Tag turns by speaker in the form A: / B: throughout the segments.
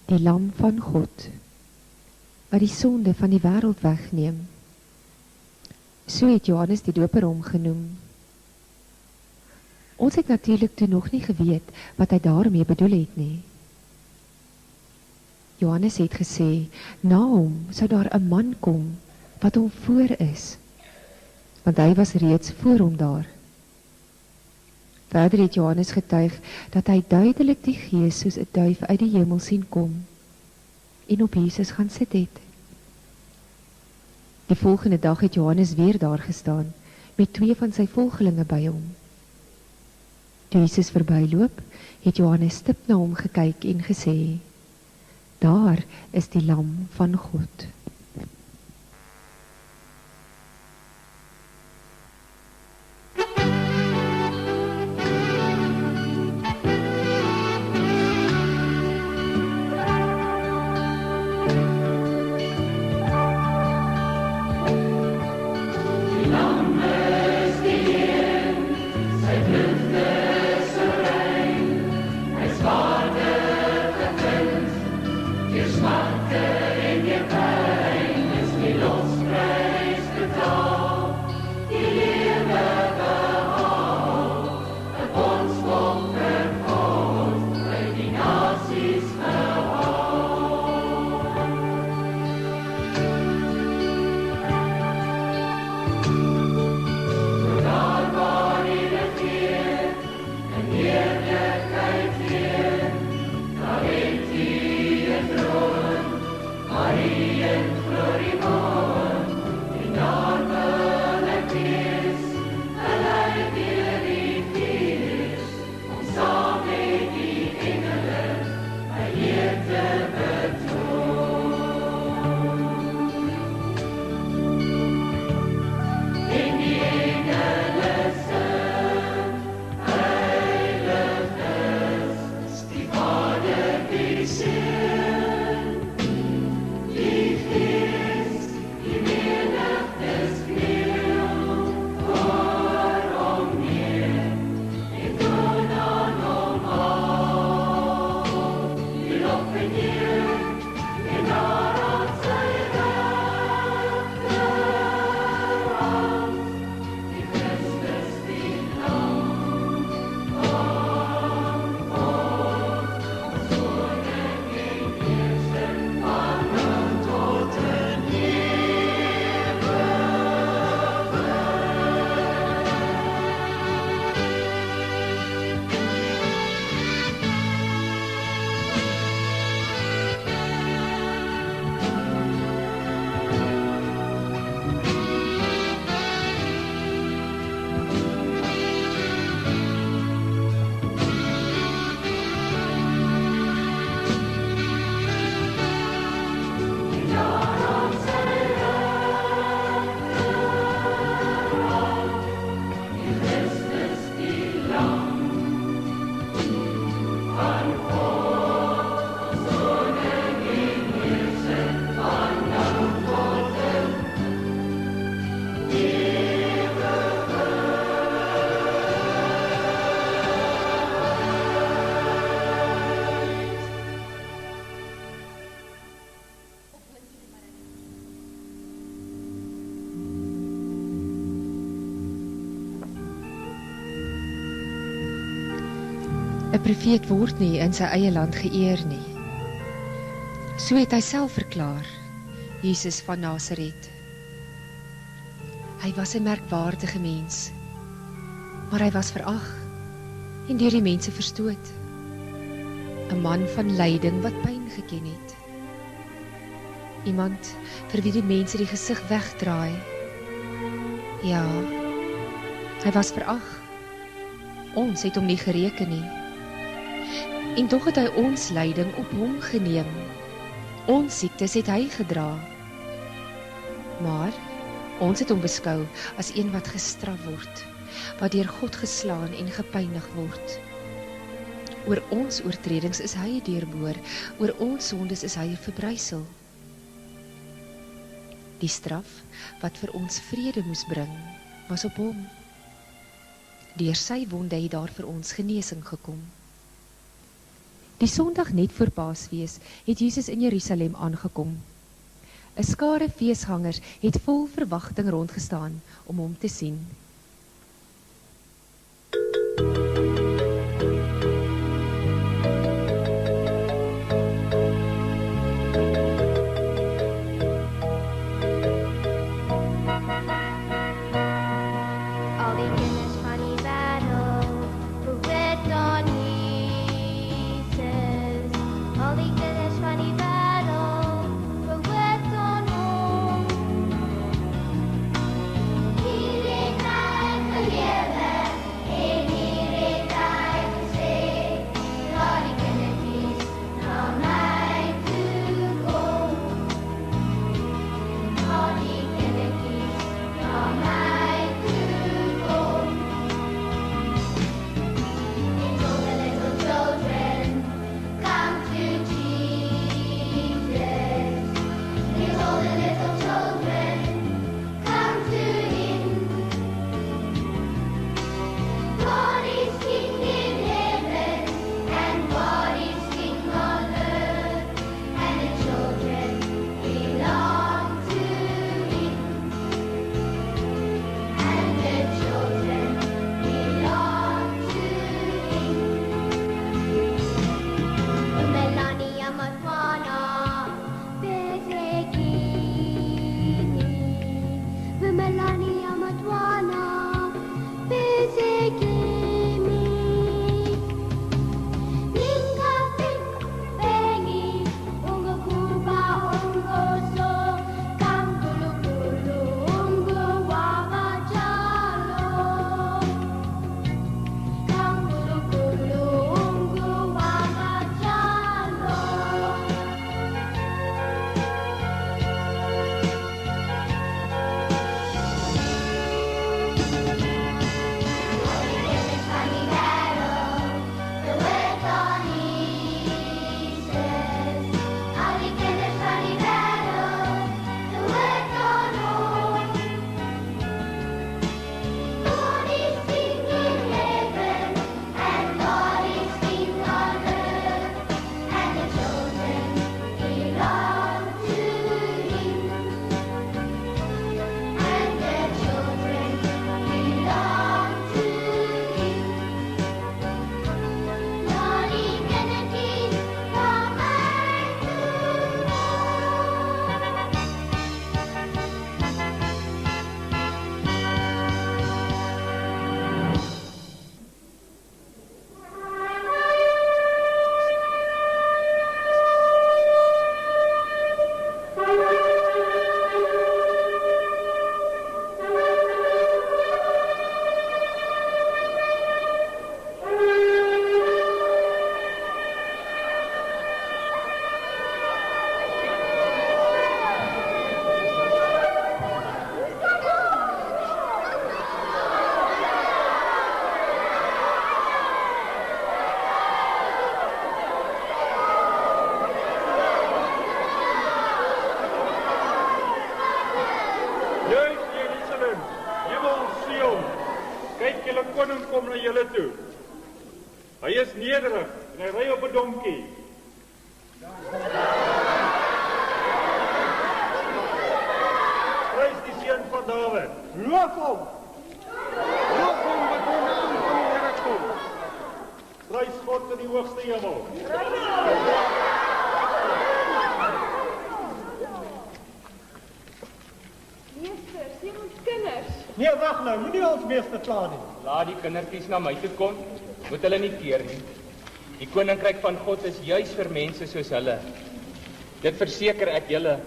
A: Die lam van God, wat die sonde van die wêreld wegneem. So het Johannes die doper hom genoem. Ons het natuurlik toe nog nie geweet wat hy daarmee bedoel het nie. Johannes het gesê, na hom sou daar 'n man kom, wat hom voor is, want hy was reeds voor hom daar. Verder het Johannes getuig, dat hy duidelik die Gees soos 'n duif uit die hemel sien kom, en op Jesus gaan sit het. Die volgende dag het Johannes weer daar gestaan, met 2 van sy volgelinge by hom. Toe Jesus verbyloop, het Johannes stip na hom gekyk en gesê, daar is die lam van God. Een profeet word nie in sy eie land geëer nie. So het hy self verklaar, Jesus van Nasaret. Hy was 'n merkwaardige mens, maar hy was verag en deur die mense verstoot. 'n Man van lyding wat pyn geken het. Iemand vir wie die mense die gesig wegdraai. Ja, hy was verag. Ons het hom nie gereken nie. En tog het hy ons lyding op hom geneem. Ons siektes het hy gedra. Maar ons het hom beskou as een wat gestraf word, wat deur God geslaan en gepynig word. Oor ons oortredings is hy deurboor, oor ons sondes is hy verbrysel. Die straf wat vir ons vrede moes bring, was op hom. Deur sy wonde het daar vir ons genesing gekom. Die Sondag net voor Paasfees het Jesus in Jerusalem aangekom. 'n Skare feesgangers het vol verwagting rondgestaan om hom te sien.
B: Al die kinders van die wêreld behoort aan Jesus. Al die kinders van die wêreld behoort aan hom. Hier het hy gelewe en hier het hy gesê, laat die kindertjies na my toe kom. Laat die kindertjies na my toe kom. It's all the little children come to Jesus. It's all the little children come to Him. God is King in heaven and God is King on earth, and the children belong to Him. And the children belong to Him. Melania Matwana, Bezekini. Melania Matwana, Bezekini. Linga pink bengi, ungo kuba ungo so, kangulu kulu ungo wawa jalo. Kangulu kulu ungo wawa jalo. Funny battle, the words on Jesus. All the kinders funny battle, the words on home. God is King in heaven, and God is King on earth, and the children belong to Him. And the children belong to Him. Lordy Kennedy, come back to
C: Juist Jerusalem, hemel Sion, kyk julle koning kom na julle toe. Hy is nederig en hy ry op 'n donkie. Prys die seun van Dawid. Loof hom! Loof hom wat die naam van die Here kom. Prys God in die hoogste hemel.
D: Meester, sien ons kinders.
E: Nee, wag nou, moenie ons meester kla nie.
F: Laat die kindertjies na my toe kom, moet hulle nie keer nie. Die koninkryk van God is juis vir mense soos hulle. Dit verseker ek julle,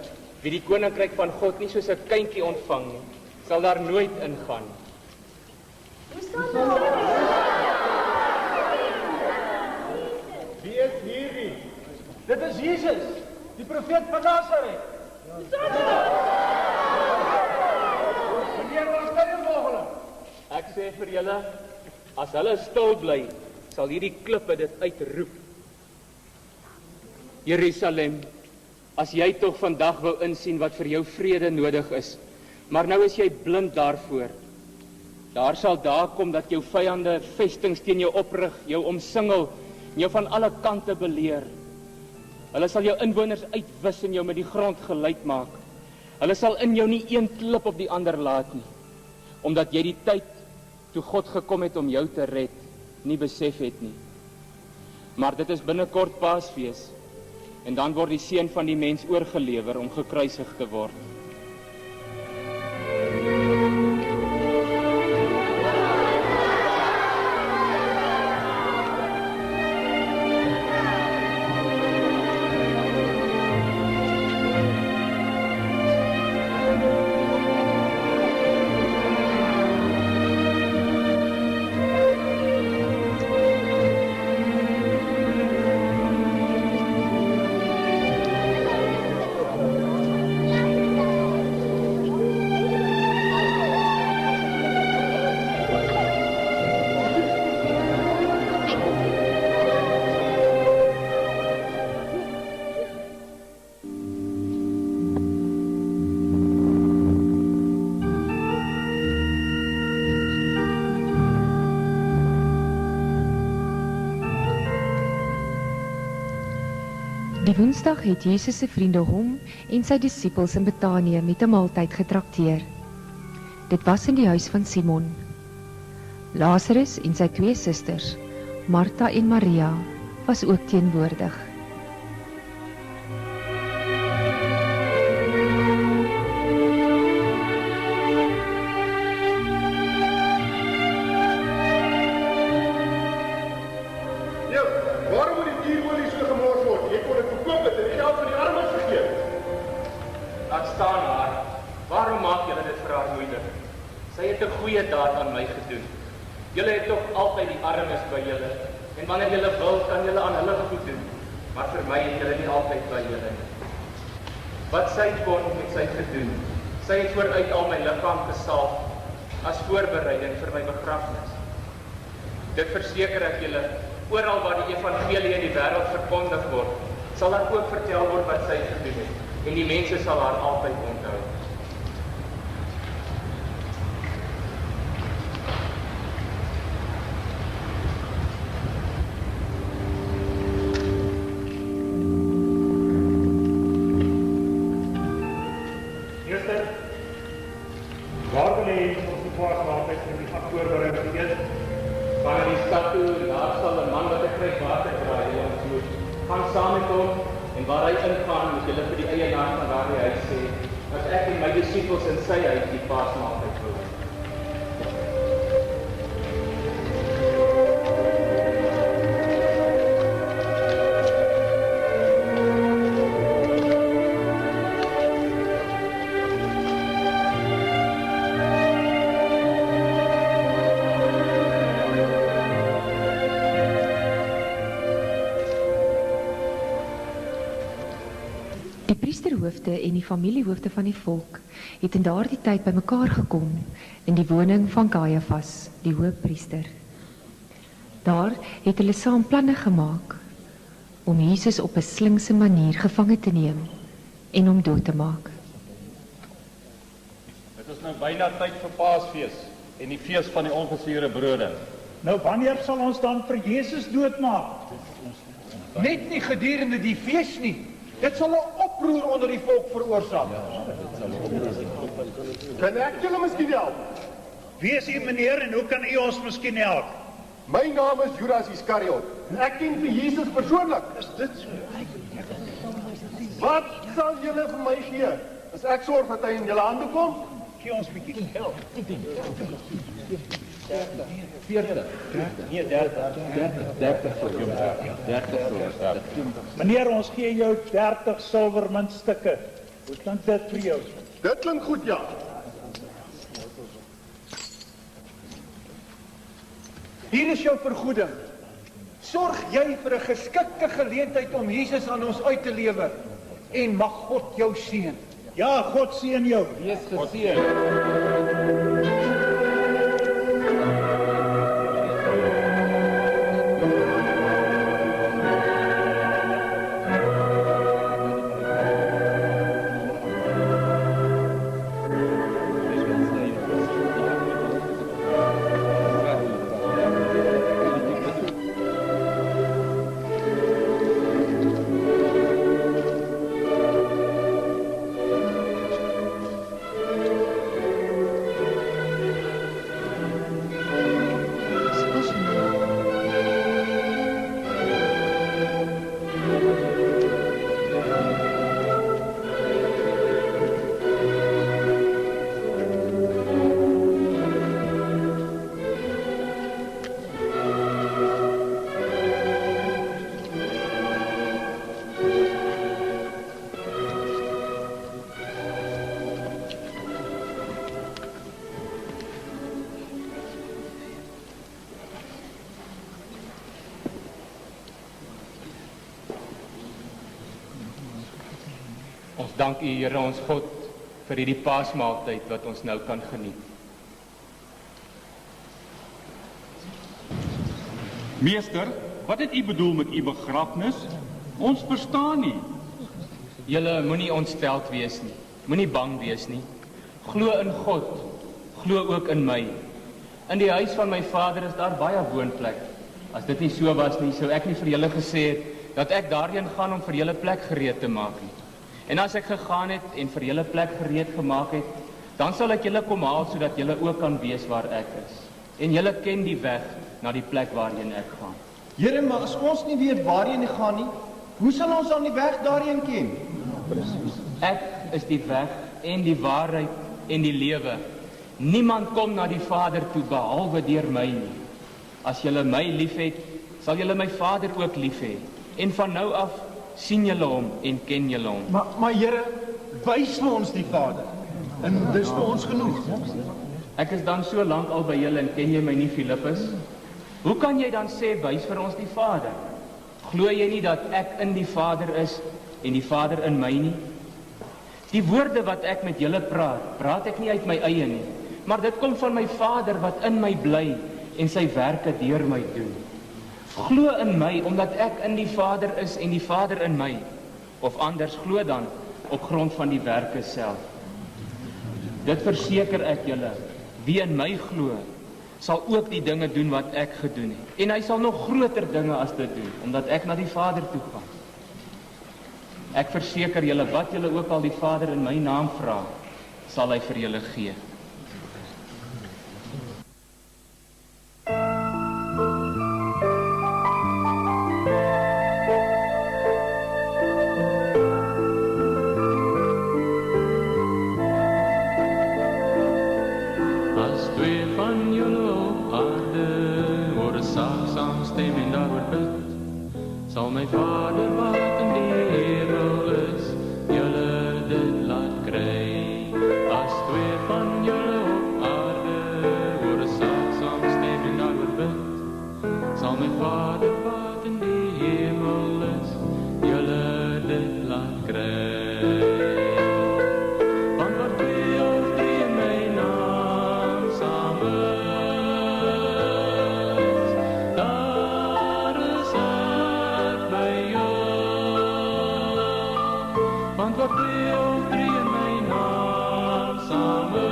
F: wie die koninkryk van God nie soos 'n kindjie ontvang nie, sal daar nooit ingaan.
E: Wie is hierdie? Dit is Jesus, die profeet van Nazareth. Wanneer was dit moontlik?
F: Ek sê vir julle, as hulle stil bly, sal hierdie klippe dit uitroep. Jerusalem, as jy tog vandag wou insien wat vir jou vrede nodig is, maar nou is jy blind daarvoor. Daar sal dae kom dat jou vyande vestings teen jou oprig, jou omsingel en jou van alle kante beleer. Hulle sal jou inwoners uitwis en jou met die grond gelyk maak. Hulle sal in jou nie een klip op die ander laat nie, omdat jy die tyd, toe God gekom het om jou te red, nie besef het nie. Maar dit is binnekort Paasfees, en dan word die seun van die mens oorgelewer om gekruisig te word.
A: Die Woensdag het Jesus se vriende hom en sy disippels in Betanië met 'n maaltyd getrakteer. Dit was in die huis van Simon. Lazarus en sy twee susters, Martha en Maria, was ook teenwoordig.
F: Julle het toch altyd die armes by julle, en wanneer julle wil, kan julle aan hulle goed doen, maar vir my het julle nie altyd by julle nie. Wat sy kon, het sy gedoen. Sy het vooruit al my liggaam gesalf, as voorbereiding vir my begrafnis. Dit verseker ek julle, oral waar die evangelie in die wêreld verkondig word, sal daar ook vertel word wat sy gedoen het, en die mense sal haar altyd onthou. En sy uit die paasmaaltyd wil.
A: Die priesterhoofde en die familiehoofde van die volk het in daardie tyd bymekaar gekom in die woning van Caiaphas, die hoofpriester. Daar het hulle saam planne gemaak om Jesus op 'n slinkse manier gevange te neem en hom dood te maak.
C: Dit is nou byna tyd vir Paasfees en die fees van die ongesuurde brode.
E: Nou wanneer sal ons dan vir Jesus doodmaak? Net nie gedurende die fees nie. Dit sal 'n oproer onder die volk veroorsaak.
G: Kan ek julle miskien help?
E: Wie is u meneer en hoe kan u ons miskien help?
G: My naam is Judas Iskariot en ek ken vir Jesus persoonlik.
E: Is dit so?
G: Wat sal julle vir my gee as ek sorg dat hy in julle hande kom?
E: Gee ons 'n bietjie geld. 30. Meneer, ons gee jou 30 silwermuntstukke. Hoe klink dit vir jou?
G: Dit klink goed, ja.
E: Hier is jou vergoeding. Sorg jy vir 'n geskikte geleentheid om Jesus aan ons uit te lewer en mag God jou seën. Ja, God seën jou.
C: Wees geseën.
F: Ons dank U, Here ons God, vir hierdie Paasmaaltyd wat ons nou kan geniet.
C: Meester, wat het u bedoel met u begrafnis? Ons verstaan nie.
F: Julle moenie ontsteld wees nie. Moenie bang wees nie. Glo in God. Glo ook in my. In die huis van my Vader is daar baie woonplek. As dit nie so was nie, sou ek nie vir julle gesê het dat ek daarheen gaan om vir julle plek gereed te maak nie. En as ek gegaan het en vir julle plek gereed gemaak het, dan sal ek julle kom haal sodat julle ook kan weet waar ek is. En julle ken die weg na die plek waarheen ek gaan.
G: Here, maar as ons nie weet waarheen hy gaan nie, hoe sal ons dan die weg daarheen ken?
F: Ek is die weg en die waarheid en die lewe. Niemand kom na die Vader toe behalwe deur my nie. As julle my liefhet, sal julle my Vader ook lief hê. En van nou af sien julle hom en ken julle hom.
G: Maar Here, wys vir ons die Vader. En dis vir ons genoeg.
F: Ek is dan so lank al by julle en ken jy my nie, Filippus? Hoe kan jy dan sê, wys vir ons die Vader? Glo jy nie dat ek in die Vader is en die Vader in my nie? Die woorde wat ek met julle praat, praat ek nie uit my eie nie, maar dit kom van my Vader wat in my bly en sy werke deur my doen. Glo in my, omdat ek in die Vader is en die Vader in my, of anders glo dan op grond van die werke self. Dit verseker ek julle, wie in my glo, sal ook die dinge doen wat ek gedoen het. En hy sal nog groter dinge as dit doen, omdat ek na die Vader toe gaan. Ek verseker julle, wat julle ook al die Vader in my naam vra, sal hy vir julle gee.
H: Sal my Vader wat in die hemel is, julle dit laat kry. As twee van julle op aarde oor 'n saak saamstem en daaroor bid, sal my Vader wat in die hemel is, julle dit laat kry. Want waar twee of drie in my naam saam is, daar is ek by jou. Want waar twee of drie in my naam saam is,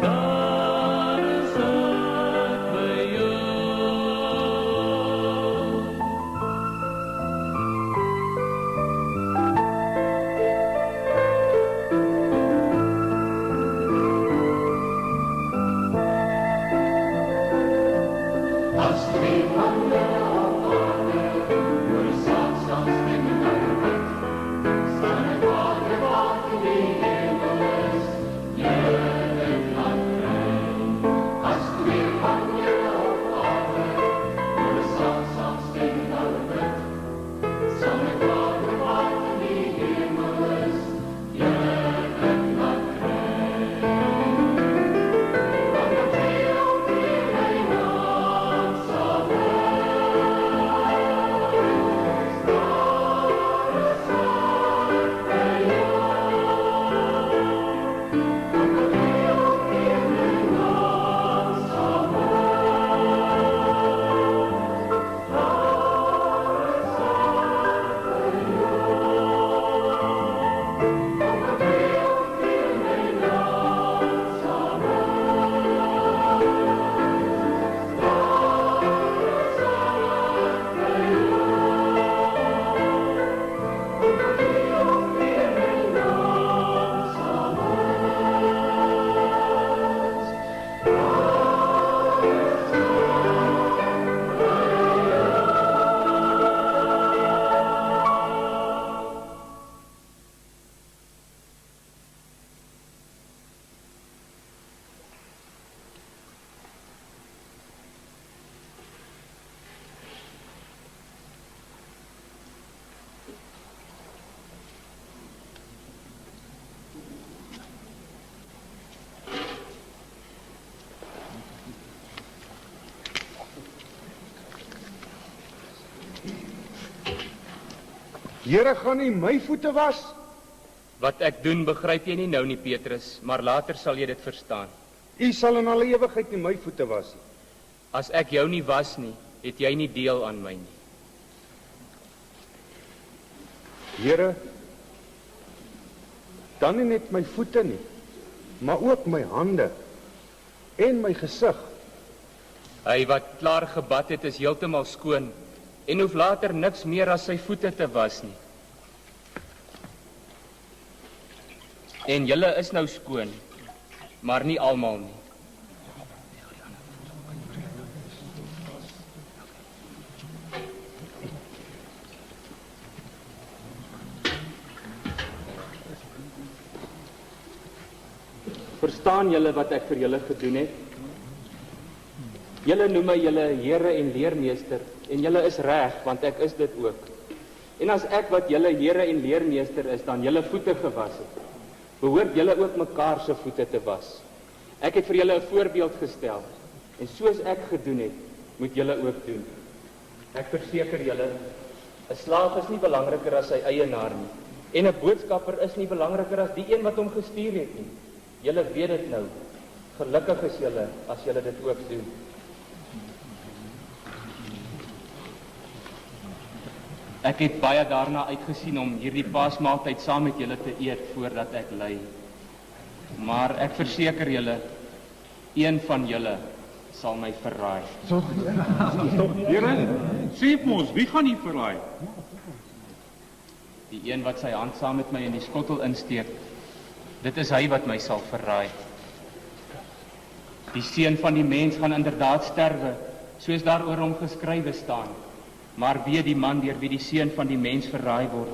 H: daar is ek by jou.
B: As twee van julle op aarde oor 'n saak saamstem en daaroor bid, sal my Vader wat in die hemel is, julle dit laat kry. As twee van julle op aarde oor 'n saak saamstem en daaroor bid, sal my Vader wat in die hemel is, julle dit laat kry. Want waar twee of drie in my naam saam is,
G: Here gaan nie my voete was.
F: Wat ek doen, begryp jy nie nou nie, Petrus, maar later sal jy dit verstaan.
G: U sal in alle ewigheid nie my voete was nie.
F: As ek jou nie was nie, het jy nie deel aan my nie.
G: Here, dan nie net my voete nie, maar ook my hande en my gesig.
F: Hy wat klaar gebad het, is heeltemal skoon en hoef later niks meer as sy voete te was nie. En julle is nou skoon, maar nie almal nie. Verstaan julle wat ek vir julle gedoen het? Julle noem my julle Here en Leermeester, en julle is reg, want ek is dit ook. En as ek wat julle Here en Leermeester is, dan julle voete gewas het, behoort julle ook mekaar se voete te was. Ek het vir julle 'n voorbeeld gestel, en soos ek gedoen het, moet julle ook doen. Ek verseker julle, 'n slaaf is nie belangriker as sy eienaar nie, en 'n boodskapper is nie belangriker as die een wat hom gestuur het nie. Julle weet dit nou. Gelukkig is julle as julle dit ook doen. Ek het baie daarna uitgesien om hierdie Paasmaaltyd saam met julle te eet voordat ek ly. Maar ek verseker julle, een van julle sal my verraai.
C: Here, sê vir ons, wie gaan nie verraai?
F: Die een wat sy hand saam met my in die skottel insteek, dit is hy wat my sal verraai. Die seun van die mens gaan inderdaad sterwe, soos daar oor hom geskrywe staan. Maar wee die man deur wie die seun van die mens verraai word.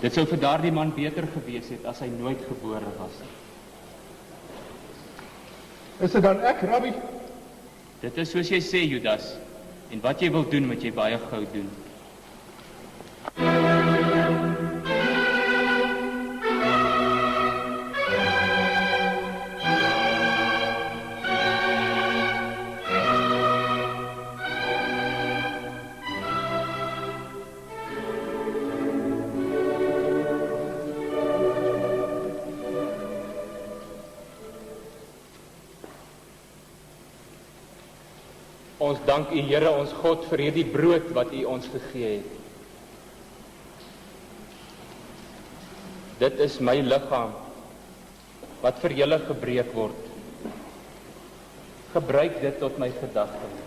F: Dit sou vir daardie man beter gewees het as hy nooit gebore was.
G: Is dit dan ek, Rabbi?
F: Dit is soos jy sê, Judas, en wat jy wil doen, moet jy baie gou doen. Ons dank U, Here, ons God, vir hierdie brood wat U ons gegee het. Dit is my liggaam wat vir julle gebreek word. Gebruik dit tot my gedagte.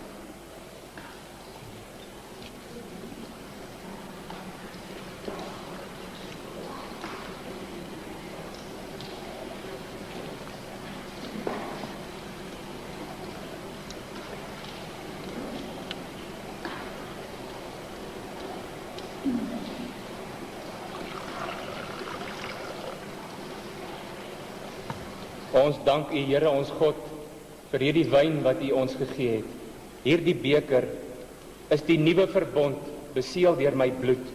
F: Ons dank U, Here, ons God, vir hierdie wyn wat U ons gegee het. Hierdie beker is die nuwe verbond, beseël deur my bloed.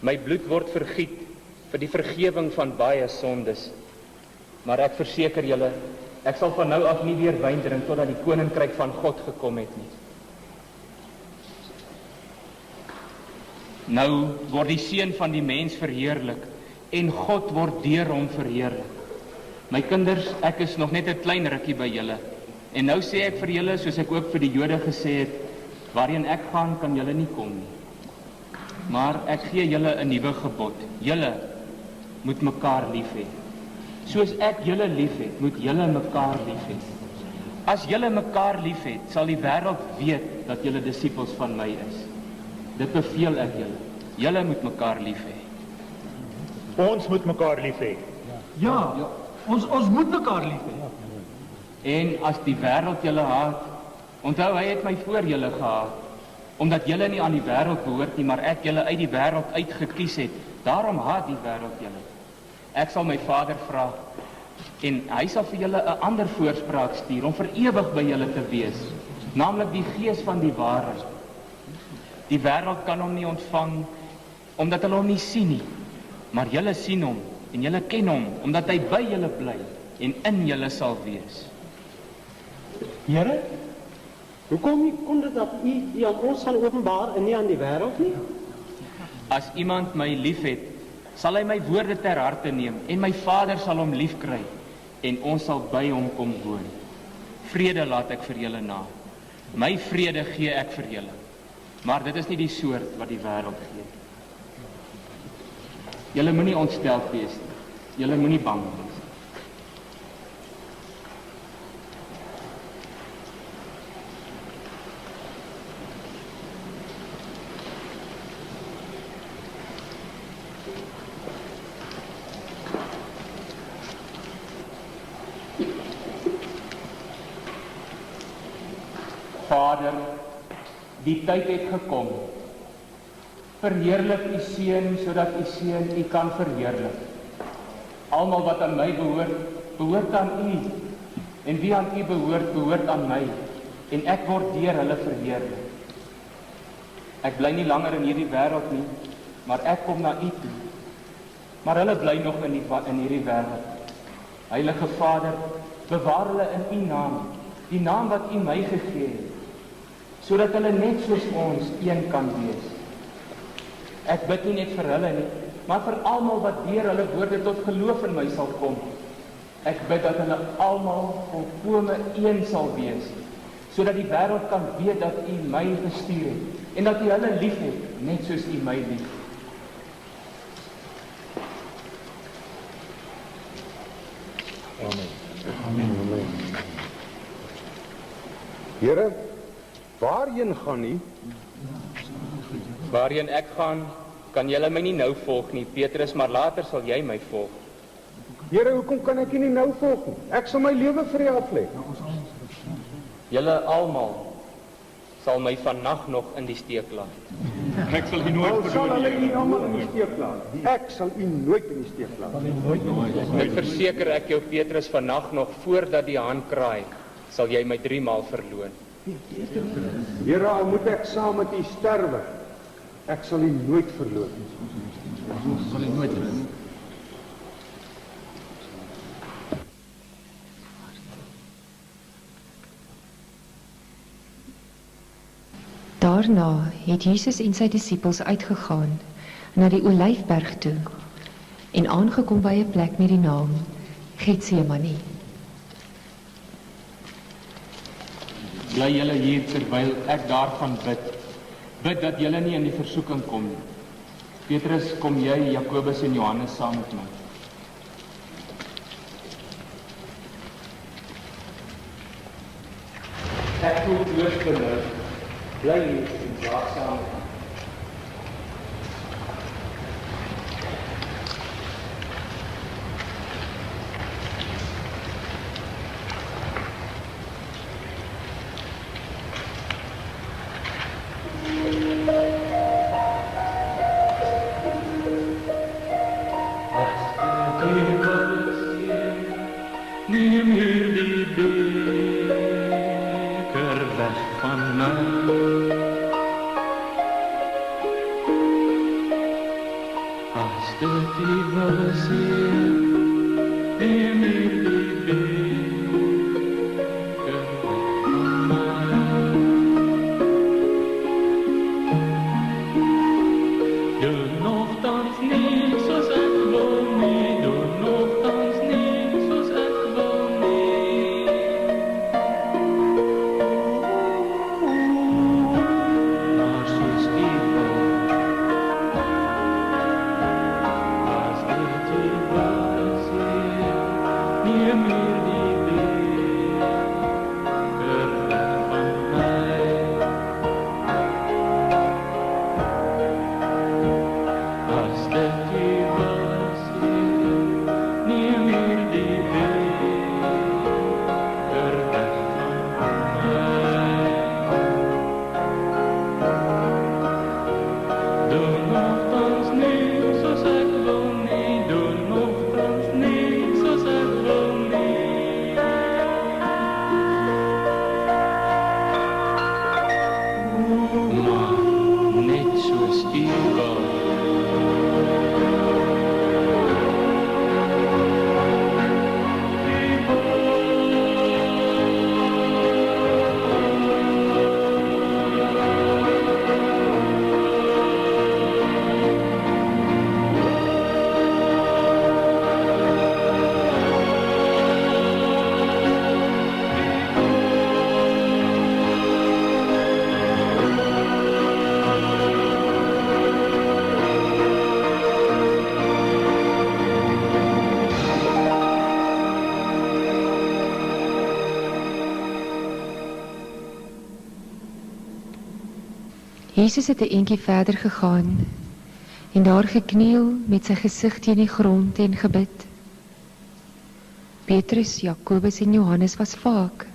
F: My bloed word vergiet vir die vergewing van baie sondes. Maar ek verseker julle, ek sal van nou af nie weer wyn drink totdat die koninkryk van God gekom het nie. Nou word die seun van die mens verheerlik en God word deur hom verheerlik. My kinders, ek is nog net 'n klein rukkie by julle. En nou sê ek vir julle, soos ek ook vir die Jode gesê het, waarheen ek gaan, kan julle nie kom nie. Maar ek gee julle 'n nuwe gebod. Julle moet mekaar lief hê. Soos ek julle lief het, moet julle mekaar lief hê. As julle mekaar lief het, sal die wêreld weet dat julle disippels van my is. Dit beveel ek julle. Julle moet mekaar lief hê.
E: Ons moet mekaar lief hê.
I: Ja, ons moet mekaar lief hê.
F: En as die wêreld julle haat, onthou hy het my voor julle gehaat, omdat julle nie aan die wêreld behoort nie, maar ek julle uit die wêreld uitgekies het. Daarom haat die wêreld julle. Ek sal my Vader vra en hy sal vir julle 'n ander voorspraak stuur om vir ewig by julle te wees, naamlik die Gees van die waarheid. Die wêreld kan hom nie ontvang omdat hulle hom nie sien nie, maar julle sien hom en julle ken hom omdat hy by julle bly en in julle sal wees.
I: Here, hoekom kon dit dat U aan ons gaan openbaar en nie aan die wêreld nie?
F: As iemand my liefhet, sal hy my woorde ter harte neem, en my Vader sal hom liefkry, en ons sal by hom kom woon. Vrede laat ek vir julle na. My vrede gee ek vir julle. Maar dit is nie die soort wat die wêreld gee. Julle moenie ontsteld wees nie. Julle moenie bang wees. Vader, die tyd het gekom. Verheerlik u Seun, sodat u Seun u kan verheerlik. Almal wat aan my behoort, behoort aan u. En wie aan u behoort, behoort aan my. En ek word deur hulle verheerlik. Ek bly nie langer in hierdie wêreld nie, maar ek kom na u toe. Maar hulle bly nog in hierdie wêreld. Heilige Vader, bewaar hulle in u naam, die naam wat u my gegee het, sodat hulle net soos ons een kan wees. Ek bid nie net vir hulle nie, maar vir almal wat deur hulle woorde tot geloof in my sal kom. Ek bid dat hulle almal volkome een sal wees, sodat die wêreld kan weet dat u my gestuur het, en dat u hulle lief het, net soos u my lief.
G: Amen. Here, waarheen gaan u?
F: Waarheen ek gaan, kan julle my nie nou volg nie, Petrus, maar later sal jy my volg.
G: Here, hoekom kan ek u nie nou volg nie? Ek sal my lewe vir u aflê.
F: Julle almal sal my vannag nog in die steek laat.
C: Ek sal u nooit
G: Al sal hulle u almal in die steek laat. Ek sal u nooit in die steek laat.
F: Dit verseker ek jou, Petrus, vannag nog voordat die haan kraai, sal jy my 3 maal verloon.
G: Here, al moet ek saam met u sterwe, ek sal u nooit verloon.
A: Daarna het Jesus en sy disippels uitgegaan na die Olyfberg toe en aangekom by 'n plek met die naam Getsemane.
F: Bly julle hier terwyl ek daarvan bid. Bid dat julle nie in die versoeking kom nie. Petrus, kom jy, Jakobus en Johannes saam met my. Ek voel doodgelukkig. Bly hier en waaksaam.
H: Neem hierdie beker weg van my. As dit u wil sien, neem hierdie beker weg van my. Doe nogtans nie soos ek wil nie, doe nogtans nie soos ek wil nie. Maar soos u wil. As dit u wil sien, neem
A: Jesus het 'n eentjie verder gegaan en daar gekniel met sy gesig teen die grond en gebid. Petrus, Jakobus en Johannes was vaak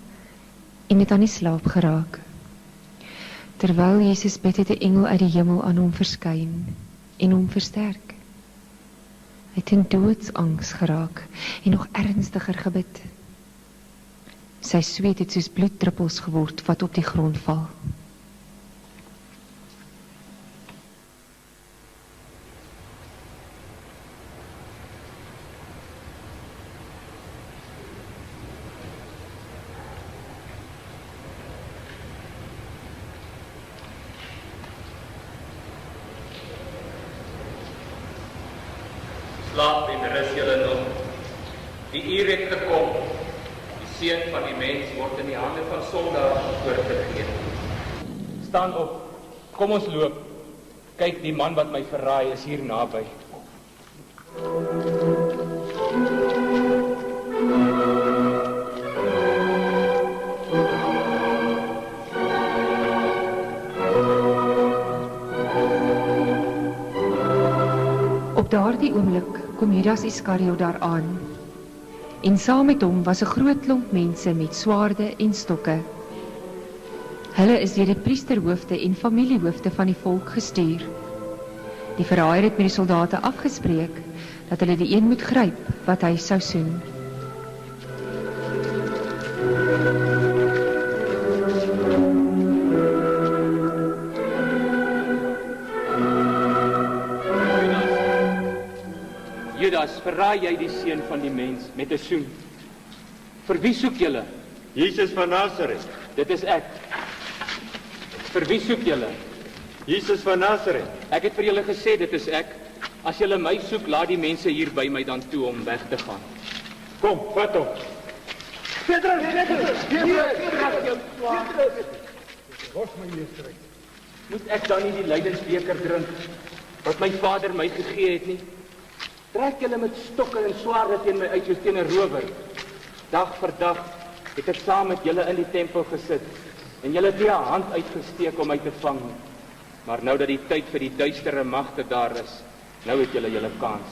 A: en het aan die slaap geraak. Terwyl Jesus bid, het 'n engel uit die hemel aan hom verskyn en hom versterk. Hy het in doodsangs geraak en nog ernstiger gebid. Sy sweet het soos bloeddruppels geword wat op die grond val.
F: Slaap en rus julle nog. Die uur het gekom. Die seun van die mens word in die hande van sondaars oorgegee. Staan op. Kom ons loop. Kyk, die man wat my verraai is hier naby.
A: Op daardie oomblik kom Judas Iskariot daaraan. En saam met hom was 'n groot klomp mense met swaarde en stokke. Hulle is deur die priesterhoofde en familiehoofde van die volk gestuur. Die verraaier het met die soldate afgespreek dat hulle die een moet gryp wat hy sou soen.
F: Judas, verraai jy die seun van die mens met 'n soen? Vir wie soek julle?
C: Jesus van Nasaret.
F: Dit is ek. Vir wie soek julle?
C: Jesus van Nasaret.
F: Ek het vir julle gesê dit is ek. As julle my soek, laat die mense hier by my dan toe om weg te gaan.
C: Kom, vat hom.
F: Moet ek dan nie die lydensbeker drink wat my Vader my gegee het nie? Trek julle met stokke en swaarde teen my uit soos teen 'n rower. Dag vir dag het ek saam met julle in die tempel gesit en julle het nie 'n hand uitgesteek om my te vang nie. Maar nou dat die tyd vir die duistere magte daar is, nou het julle julle kans.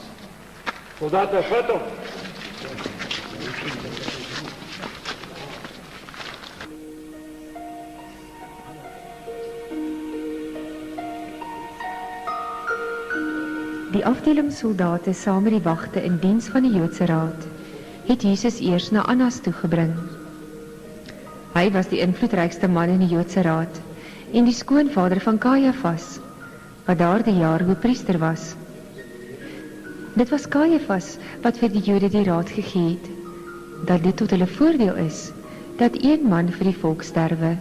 C: Soldate, vat hom.
A: Die afdeling soldate saam met die wagte in diens van die Joodse Raad het Jesus eers na Annas toegebring. Hy was die invloedrykste man in die Joodse Raad en die skoonvader van Kajafas, wat daardie jaar hoofpriester was. Dit was Kajafas wat vir die Jode die raad gegee het, dat dit tot hulle voordeel is, dat een man vir die volk sterwe.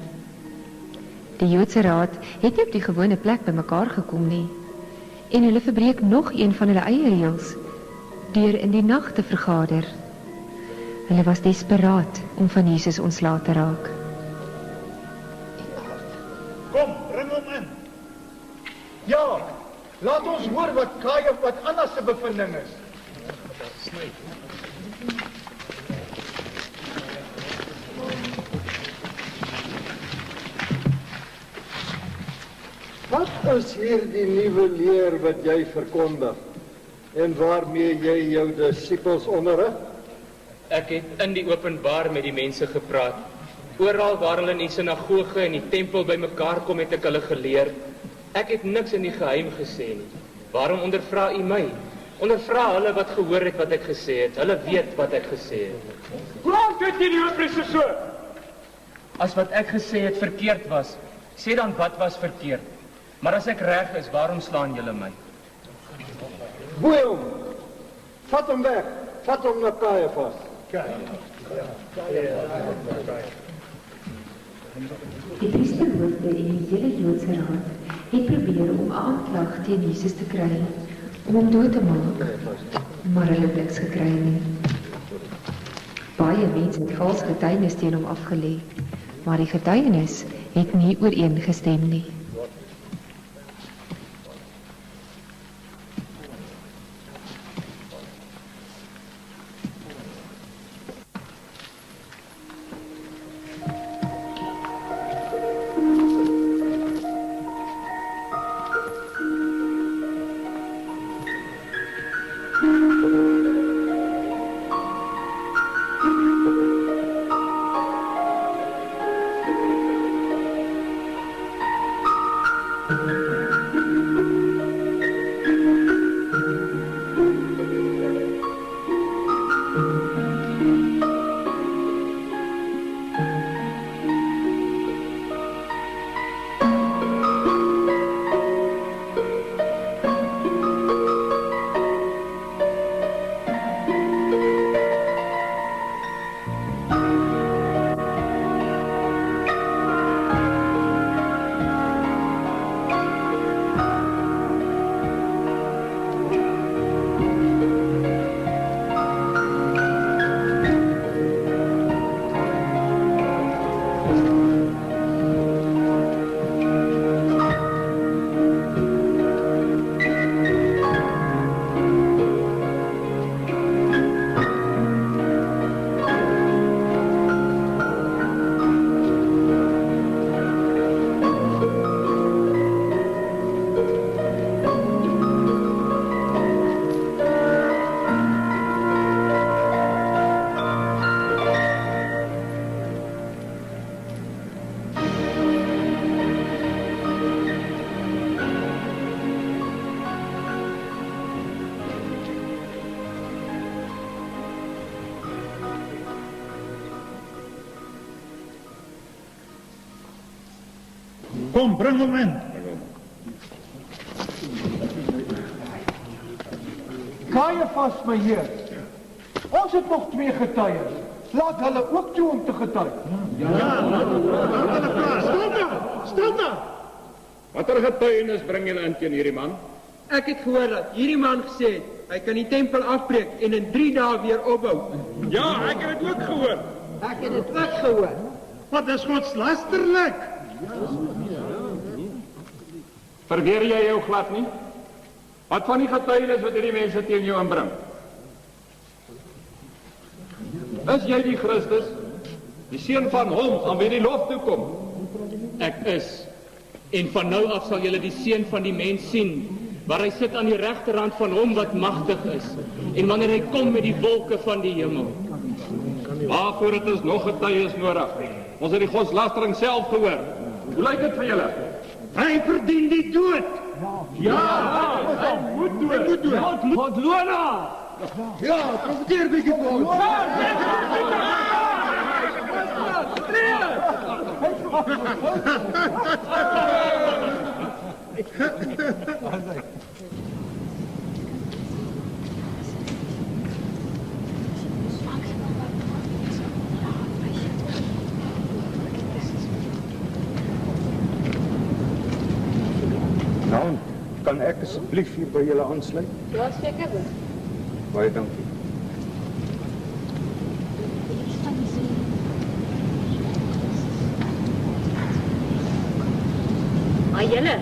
A: Die Joodse Raad het nie op die gewone plek bymekaar gekom nie, en hulle verbreek nog een van hulle eie reëls, deur in die nag te vergader. Hulle was desperaat om van Jesus ontslae te raak.
E: Kom, bring hom in. Ja, laat ons hoor wat wat Annas se bevinding is.
G: Wat is hierdie nuwe leer wat jy verkondig en waarmee jy jou disippels onderrig?
F: Ek het in die openbaar met die mense gepraat. Oral waar hulle in die sinagoge en die tempel bymekaar kom, het ek hulle geleer. Ek het niks in die geheim gesê nie. Waarom ondervra u my? Ondervra hulle wat gehoor het wat ek gesê het. Hulle weet wat ek gesê het.
C: Klaar dit hier die hoofpriester so.
F: As wat ek gesê het verkeerd was, sê dan wat was verkeerd. Maar as ek reg is, waarom slaan julle my?
G: Boei hom. Vat hom weg. Vat hom na Kajafas.
A: Die priesterhoofde en die hele Joodse Raad het probeer om 'n aanklag teen Jesus te kry, om hom dood te maak, maar hulle het niks gekry nie. Baie mense het vals getuienis teen hom afgelê, maar die getuienis het nie ooreengestem nie.
E: Kom, bring hom in. Caiaphas, my heer. Ons het nog 2 getuies. Laat hulle ook toe om te getuig. Stilte!
C: Watter getuienis bring julle in teen hierdie man?
J: Ek het gehoor dat hierdie man gesê het, hy kan die tempel afbreek en in 3 dae weer opbou.
C: Ja, ek het dit ook gehoor.
J: Ek het dit ook gehoor.
E: Wat is godslasterlik?
C: Verweer jy jou glad nie? Wat van die getuienis wat hierdie mense teen jou inbring? Is jy die Christus, die seun van hom aan wie die lof toekom?
F: Ek is. En van nou af sal julle die seun van die mens sien, waar hy sit aan die regterhand van hom wat magtig is, en wanneer hy kom met die wolke van die hemel.
C: Waarvoor het ons nog getuies nodig? Ons het die godslastering self gehoor. Hoe lyk dit vir julle?
E: Hy verdien die dood.
C: Hy moet dood.
E: Wat Lona? Ja, profiteer bietjie vir ons.
C: Nou, kan ek asseblief hier by julle aansluit?
D: Ja, seker.
C: Baie dankie.
K: Maar julle,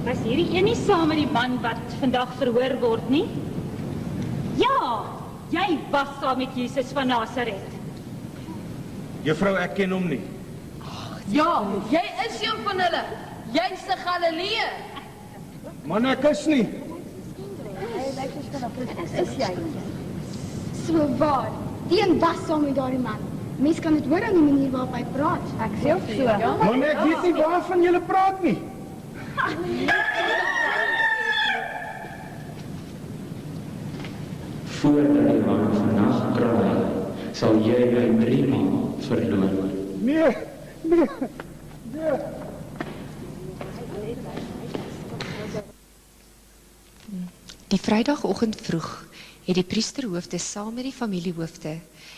K: was hierdie een nie saam met die man wat vandag verhoor word nie? Ja, jy was saam met Jesus van Nasaret.
I: Juffrou, ek ken hom nie.
D: Ja, jy is een van hulle. Jy's 'n Galileë.
I: Man, ek is nie.
B: Is jy? So waar. Die een was saam met daardie man. Mens kan dit hoor aan die manier waarop hy praat.
K: Ek sê ook so.
I: Man, ek weet nie waarvan julle praat nie.
H: Voordat die man vannacht kraai, sal jy my 3 maal verloor.
E: Nee.
A: Die Vrydagoggend vroeg het die priesterhoofde saam met die familiehoofde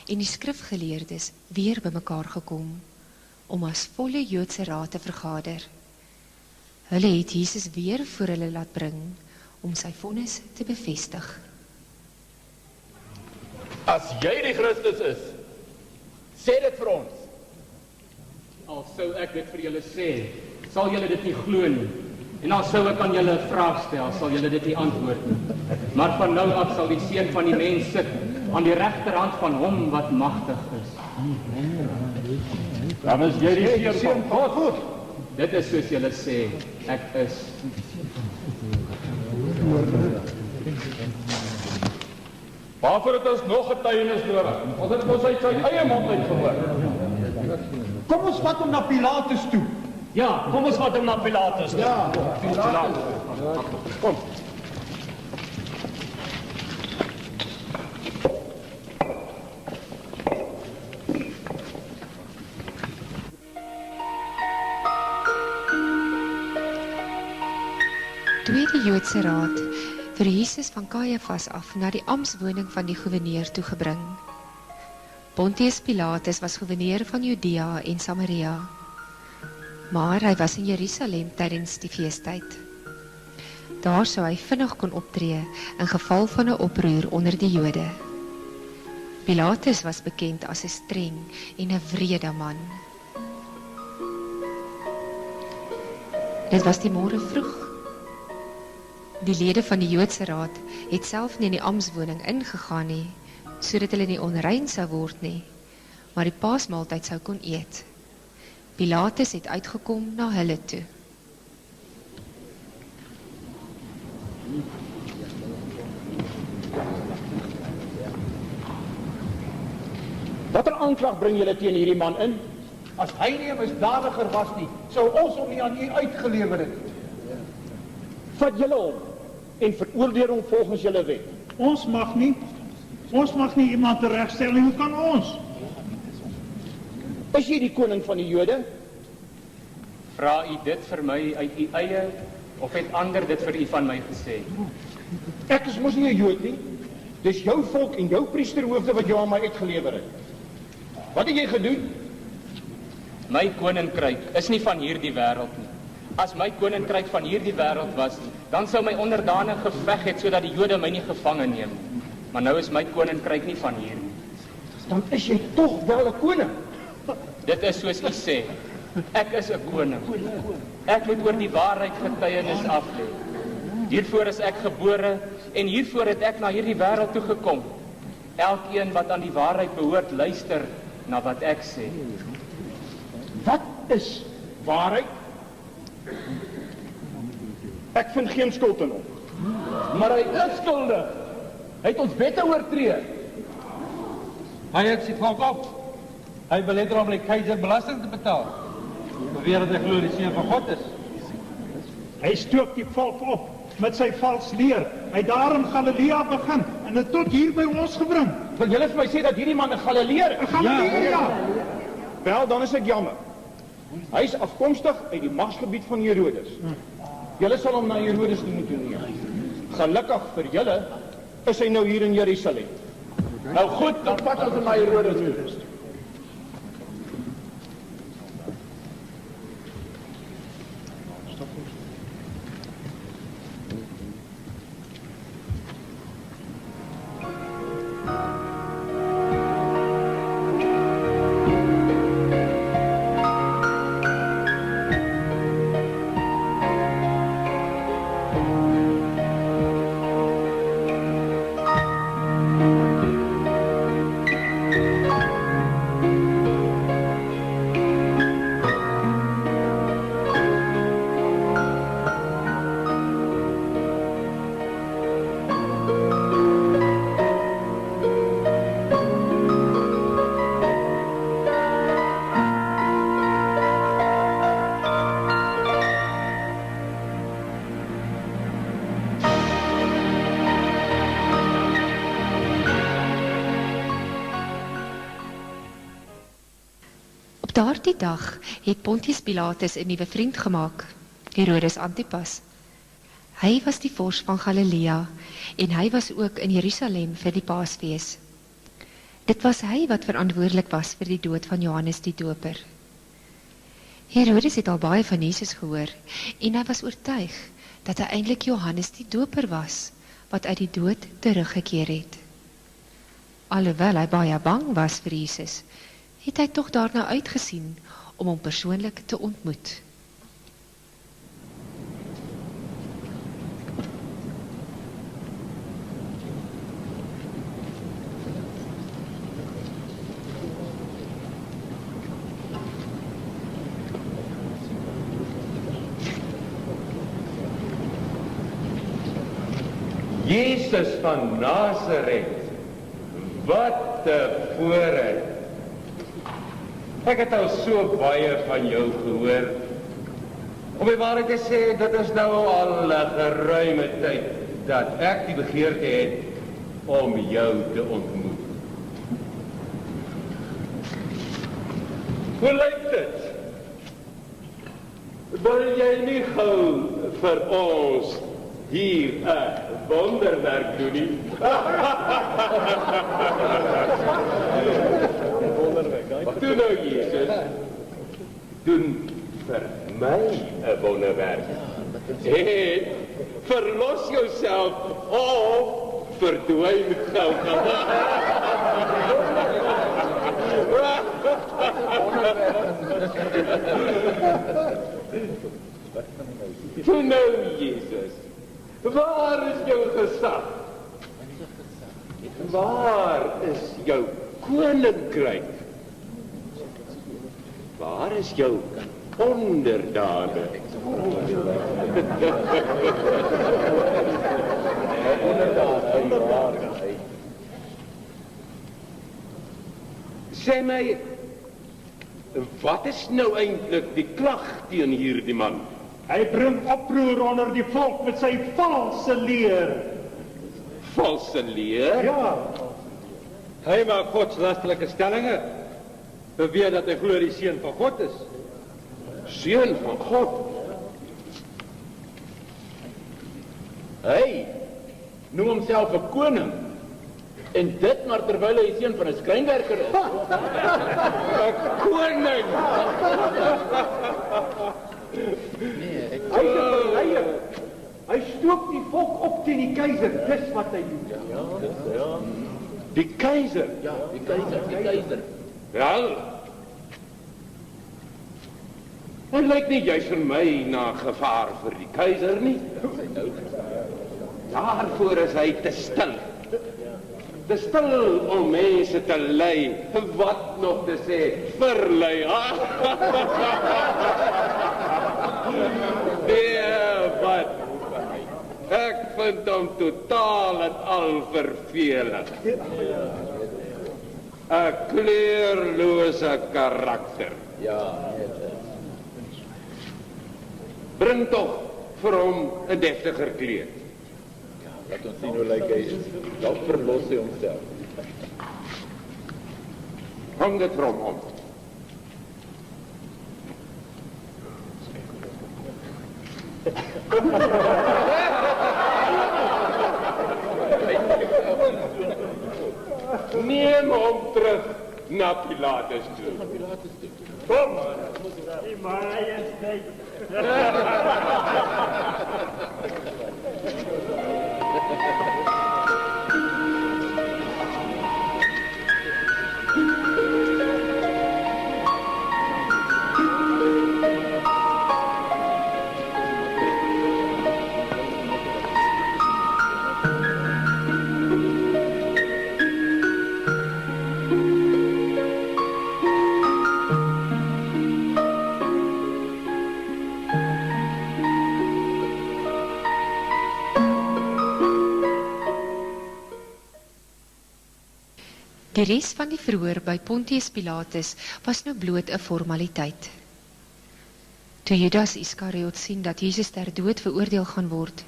A: en die skrifgeleerdes weer bymekaar gekom om as volle Joodse raad te vergader. Hulle het Jesus weer voor hulle laat bring om sy vonnis te bevestig.
C: As jy die Christus is, sê dit vir ons.
F: Al sou ek dit vir julle sê, sal julle dit nie glo nie. En al sou ek aan julle 'n vraag stel, sal julle dit nie antwoord nie. Maar van nou af sal die seun van die mens sit aan die regterhand van hom wat magtig is.
C: Dan is jy die seun van God.
F: Dit is soos julle sê, ek is.
C: Waarvoor het ons nog getuienis nodig? Ons het ons uit sy eie mond uit gehoor.
E: Kom ons vat hom na Pilatus toe.
I: Ja, kom ons vat hom na Pilatus.
E: Ja,
C: Kom.
A: Toe het die Joodse raad vir Jesus van Caiaphas af na die amptswoning van die goewerneur toegebring. Pontius Pilatus was goewerneur van Judea en Samaria, maar hy was in Jerusalem tydens die feestyd. Daar sou hy vinnig kon optree in geval van 'n oproer onder die Jode. Pilatus was bekend as 'n streng en 'n wrede man. Dit was die môre vroeg. Die lede van die Joodse raad het self nie in die amptswoning ingegaan nie, sodat hulle nie onrein sou word nie, maar die paasmaaltyd sou kon eet. Pilatus het uitgekom na hulle toe.
I: Watter aanklag bring julle teen hierdie man in?
E: as hy nie 'n misdadiger was nie, sou ons hom nie aan u uitgelewer het.
I: Vat julle hom en veroordeel hom volgens julle wet.
E: Ons mag nie iemand teregstel nie, hoe kan ons?
I: Is jy die koning van die Jode?
F: Vra u dit vir my uit u eie of het ander dit vir u van my gesê?
I: Ek is mos nie 'n Jood nie. Dis jou volk en jou priesterhoofde wat jou aan my uitgelewer het. Wat het jy gedoen?
F: My koninkryk is nie van hierdie wêreld nie. As my koninkryk van hierdie wêreld was, dan sou my onderdane geveg het sodat die Jode my nie gevange neem nie. Maar nou is my koninkryk nie van hier nie.
I: Dan is jy tog wel 'n koning.
F: Dit is soos u sê. Ek is 'n koning. Ek moet oor die waarheid getuienis aflê. Hiervoor is ek gebore en hiervoor het ek na hierdie wêreld toe gekom. Elkeen wat aan die waarheid behoort, luister na wat ek sê.
I: Wat is waarheid? Ek vind geen skuld in hom. Maar hy is skuldig. Hy het ons wette oortree.
J: Hy het sy volk op. Hy beleder om die keizer belasting te betaal. Beweer dat hy glo die seun van God is.
E: Hy stook die volk op met sy vals leer. Hy het daar in Galilea begin en het tot hier by ons gebring.
I: Wil julle vir my sê dat hierdie man 'n Galileër is?
E: Ja.
I: Wel, dan is ek jammer. Hy is afkomstig uit die magsgebied van Herodes. Julle sal hom na Herodes toe moet neem. Gelukkig vir julle is hy nou hier in Jerusalem. Nou goed, dan vat ons hom na Herodes toe.
A: Op daardie dag het Pontius Pilatus 'n nuwe vriend gemaak, Herodes Antipas. Hy was die vors van Galilea en hy was ook in Jerusalem vir die Paasfees. Dit was hy wat verantwoordelik was vir die dood van Johannes die Doper. Herodes het al baie van Jesus gehoor en hy was oortuig dat hy eintlik Johannes die Doper was wat uit die dood teruggekeer het. Alhoewel hy baie bang was vir Jesus, het hy tog daarna uitgesien om hom persoonlik te ontmoet.
L: Jesus van Nazareth, wat 'n voorreg. Ek het al so baie van jou gehoor. Om die waarheid te sê, dit is nou al 'n geruime tyd dat ek die begeerte het om jou te ontmoet. Hoe lyk dit? Wil jy nie gou vir ons hier 'n wonderwerk doen nie? Doen nou, Jesus. Doen vir my 'n wonderwerk. En verlos jouself of verdwyn gou. Doen nou, Jesus. Waar is jou gesag? Waar is jou koninkryk? Waar is jou onderdane? Sê my, wat is nou eintlik die klag teen hierdie man?
E: Hy bring oproer onder die volk met sy valse leer.
L: Valse leer?
E: Ja.
J: Hy maak godslasterlike stellinge. Beweer dat hy glo die seun van God is.
L: Seun van God. Hy noem homself 'n koning. En dit maar terwyl hy seun van 'n skrynwerker is. 'n koning.
E: Hy is 'n verleier. Hy stook die volk op teen die keiser. Dis wat hy doen.
L: Ja. Die keiser. Ja, die keiser. Wel. Hy lyk nie juis vir my na gevaar vir die keiser nie. Daarvoor is hy te stil. Te stil om mense te lei. Wat nog te sê? Verlei. Wat? Ek vind hom totaal en al vervelend. 'n kleurlose karakter. Ja. Bring tog vir hom 'n deftiger kleed. Ja, laat ons sien hoe lyk hy. Dan verlos hy homself. Hang dit vir hom om. Neem hom terug na Pilatus toe. Kom, die majesteit.
A: Die res van die verhoor by Pontius Pilatus was nou bloot 'n formaliteit. Toe Judas Iskariot sien dat Jesus ter dood veroordeel gaan word,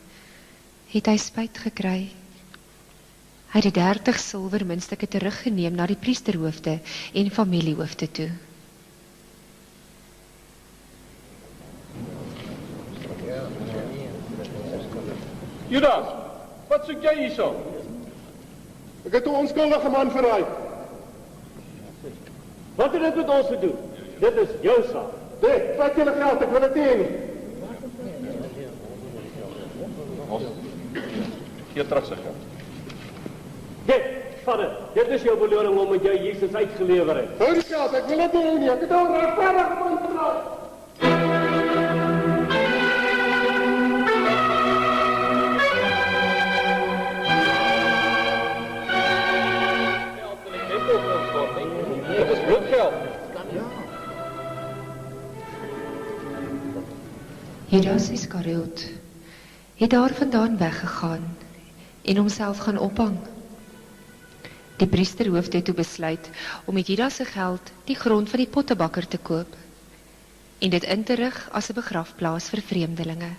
A: het hy spyt gekry. Hy het die 30 silwermuntstukke teruggeneem na die priesterhoofde en familiehoofde toe.
I: Judas, wat soek jy hierso? Ek het 'n onskuldige man verraai.
M: Wat het dit met ons te doen? Dit is jou saak.
I: Dit, vat julle geld, ek wil dit hê. Ons gee terug sy geld.
M: Vat dit. Dit is jou beloning omdat jy Jesus uitgelewer het.
I: Hou die geld, ek wil dit hê nie. Ek het al regverdig man verraai.
M: Dit is bloedgeld.
A: Judas Iskariot het daar vandaan weggegaan en homself gaan ophang. Die priesterhoofde het toe besluit om met Judas se geld die grond van die pottebakker te koop en dit in te rig as 'n begrafplaas vir vreemdelinge.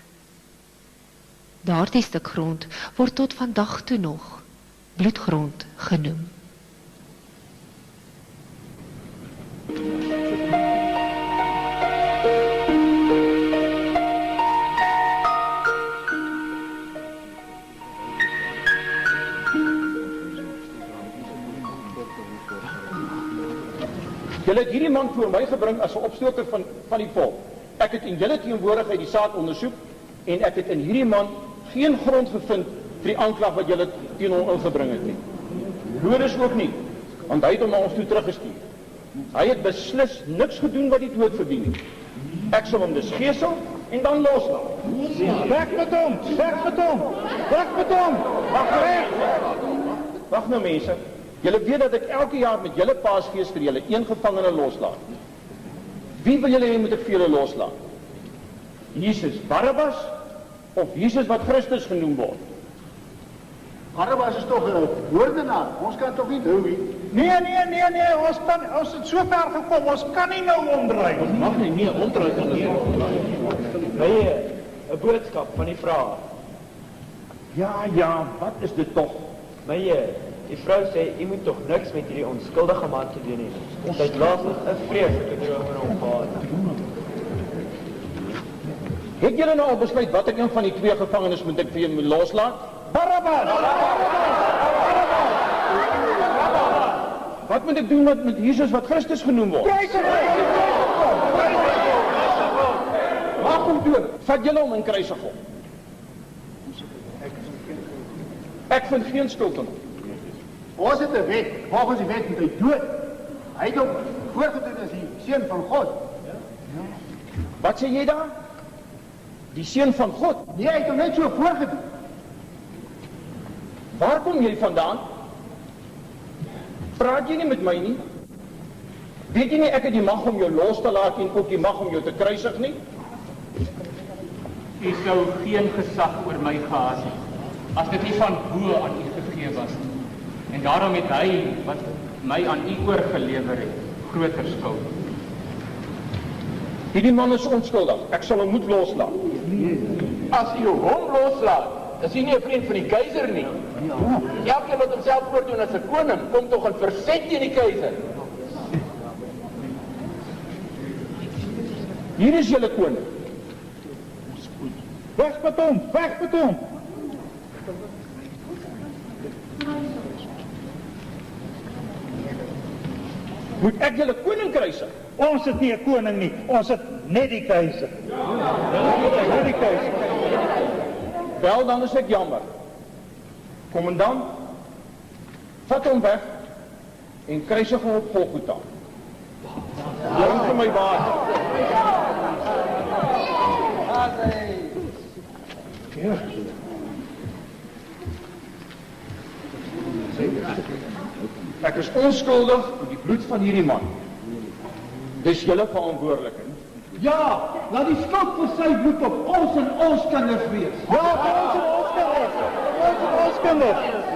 A: Daardie stuk grond word tot vandag toe nog bloedgrond genoem.
I: Julle het hierdie man voor my gebring as 'n opstoker van die volk. Ek het in julle teenwoordigheid die saak ondersoek en ek het in hierdie man geen grond gevind vir die aanklag wat julle teen hom ingebring het nie. Herodes ook nie, want hy het hom na ons toe teruggestuur. Hy het beslis niks gedoen wat die dood verdien het. Ek sal hom dus gesel en dan loslaat. Weg met hom! Weg met hom! Weg met hom! Wag nou mense. Julle weet dat ek elke jaar met julle Paasfees vir julle een gevangene loslaat. Wie wil julle hê moet ek vir julle loslaat? Jesus Barabbas of Jesus wat Christus genoem word?
E: Barabbas is tog 'n moordenaar. Ons kan tog nie doen nie.
I: Nee, ons het so ver gekom, ons kan nie nou omdraai. Ons mag nie omdraai kan ons.
M: Nee, 'n boodskap van die vrou.
I: Ja, wat is dit tog?
M: Die vrou sê, jy moet tog niks met hierdie onskuldige man te doen hê. Sy het laastig 'n vreeslike droom in hom gehad.
I: Het julle nou al besluit watter een van die twee gevangenes moet ek vir julle loslaat? Barabbas! Wat moet ek doen met Jesus wat Christus genoem word? Maak hom dood. Vat julle hom en kruisig hom. Ek vind geen skuld aan hom.
E: Ons het 'n wet. Volgens die wet moet hy dood. Hy het ook voorgedoen as die seun van God.
I: Wat sê jy daar? Die seun van God?
E: Nee, hy het hom net so voorgedoen.
I: Waar kom jy vandaan? Praat jy nie met my nie? Weet jy nie ek het die mag om jou los te laat en ook die mag om jou te kruisig nie?
F: U sou geen gesag oor my gehad het, as dit nie van bo aan u gegee was nie. En daarom het hy, wat my aan u oorgelewer het, groter skuld.
I: Hierdie man is onskuldig, ek sal hom moet loslaat.
M: As u hom loslaat, is hy nie 'n vriend van die keiser nie. Elkeen wat homself voordoen as 'n koning, kom tog in verzet teen die keiser.
I: Hier is julle koning.
E: Weg met hom, weg met hom.
I: Moet ek julle koning kruisig?
E: Ons het nie 'n koning nie, ons het net die keiser. Net die keiser.
I: Wel, dan is ek jammer. Kommandant, vat hom weg en kruisig hom op Golgotha. Drink vir my water. Ek is onskuldig aan die bloed van hierdie man. Dis julle verantwoordelikheid.
E: Ja, laat die skuld vir sy bloed op ons en ons kinders wees. Ja, ons en ons kinders. Ons en ons kinders.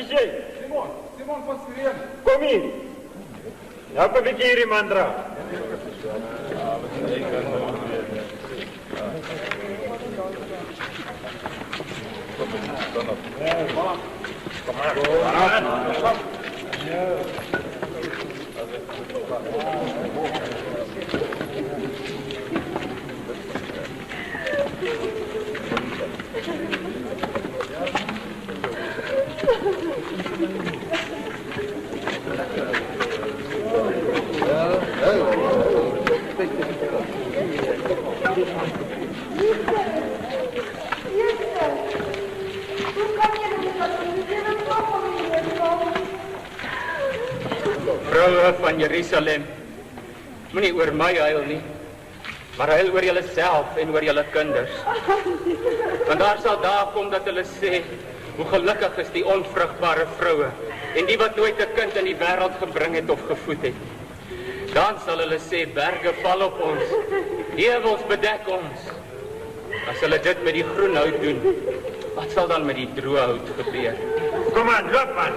C: Wie is jy?
I: Simon van Sireen.
C: Kom hier. Help 'n bietjie hierdie man dra.
F: Vroue van Jerusalem, moenie oor my huil nie, maar huil oor julle self en oor julle kinders. Want daar sal dae kom dat hulle sê, hoe gelukkig is die onvrugbare vroue en die wat nooit 'n kind in die wêreld gebring het of gevoed het. Dan sal hulle sê, berge val op ons, heuwels bedek ons. As hulle dit met die groen hout doen, wat sal dan met die droë hout gebeur?
C: Kom aan, loop man.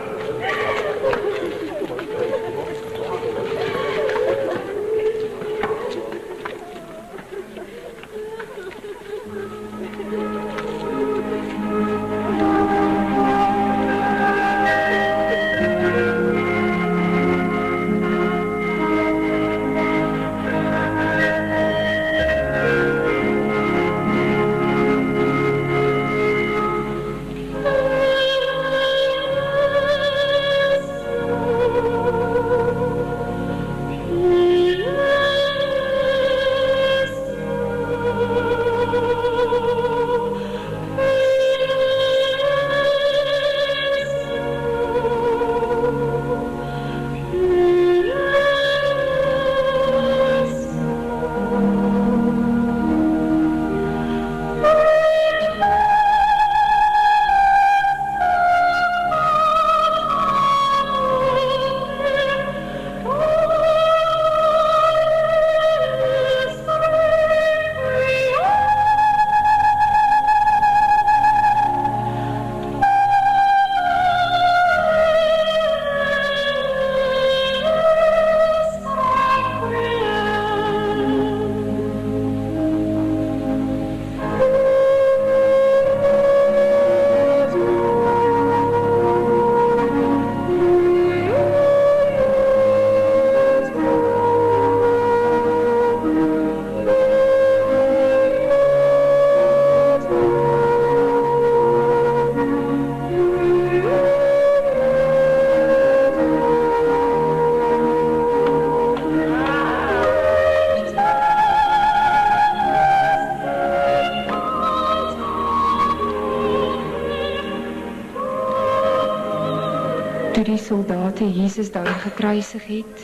A: Toe die soldate Jesus daar gekruisig het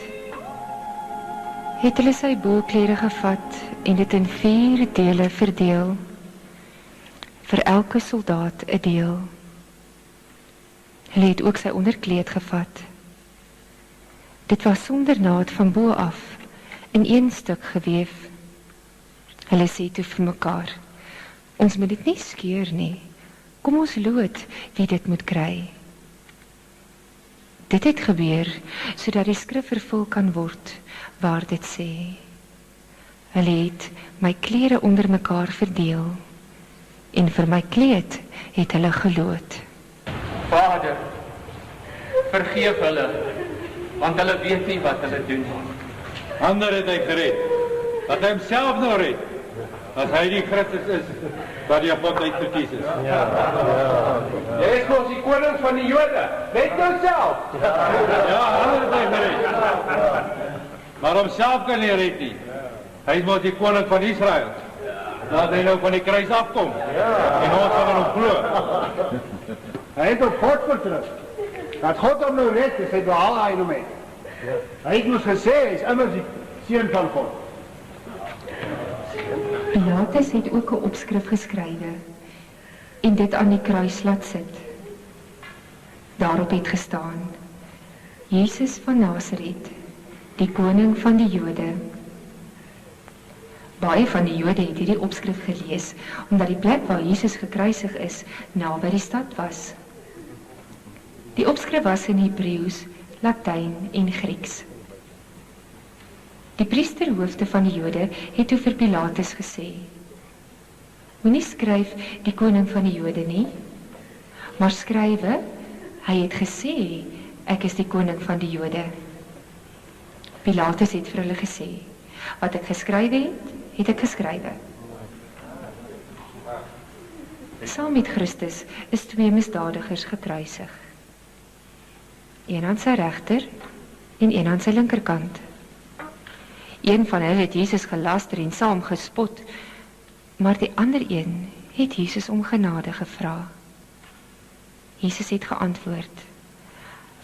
A: hulle sy boklere gevat en dit in 4 dele verdeel, vir elke soldaat 'n deel. Hulle het ook sy onderkleed gevat. Dit was sonder naad van bo af, in 1 stuk geweef. Hulle sê toe vir mekaar, ons moet dit nie skeur nie, kom ons loot wie dit moet kry. Dit het gebeur, sodat die skrif vervul kan word, waar dit sê, hulle het my klere onder mekaar verdeel, en vir my kleed het hulle geloot.
F: Vader, vergeef hulle, want hulle weet nie wat hulle doen.
J: Ander het hy gered, dat hy homself nou red, as hy die Christus is, wat die God uitverkies is.
M: Jy is mos die koning van die Jode, net nou self.
J: Ja, ander het hy gered, maar homself kan nie red nie. Hy is mos die koning van Israel, dat hy nou van die kruis afkom, en ons sal hom glo.
E: Hy het op God vertrou. Dat God hom nou red, is hy behaal hy nou mee. Hy het ons gesê, hy is immers die seun van God.
A: Pilatus het ook 'n opskrif geskrywe en dit aan die kruis laat sit. Daarop het gestaan: Jesus van Nasaret, die koning van die Jode. Baie van die Jode het hierdie opskrif gelees, omdat die plek waar Jesus gekruisig is, naby die stad was. Die opskrif was in Hebreëus, Latyn en Grieks. Die priesterhoofde van die Jode het toe vir Pilatus gesê: Moenie skryf die koning van die Jode nie, maar skrywe, hy het gesê, ek is die koning van die Jode. Pilatus het vir hulle gesê: Wat ek geskrywe het, het ek geskrywe. Saam met Christus is 2 misdadigers gekruisig. Een aan sy regter en een aan sy linkerkant. Een van hulle het Jesus gelaster en saam gespot, maar die ander een het Jesus om genade gevra. Jesus het geantwoord: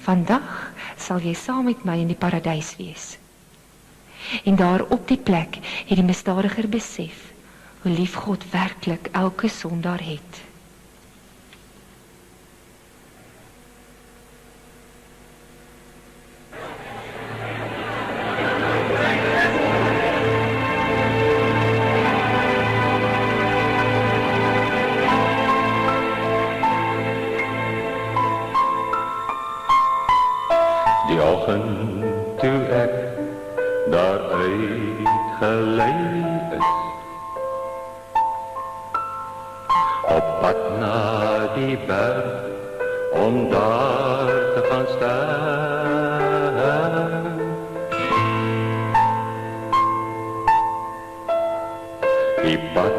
A: Vandag sal jy saam met my in die paradys wees. En daar op die plek het die misdadiger besef hoe lief God werklik elke sondaar het.
H: Die oggend toe ek daaruit gelei is, op pad na die berg, om daar te gaan staan. Die pad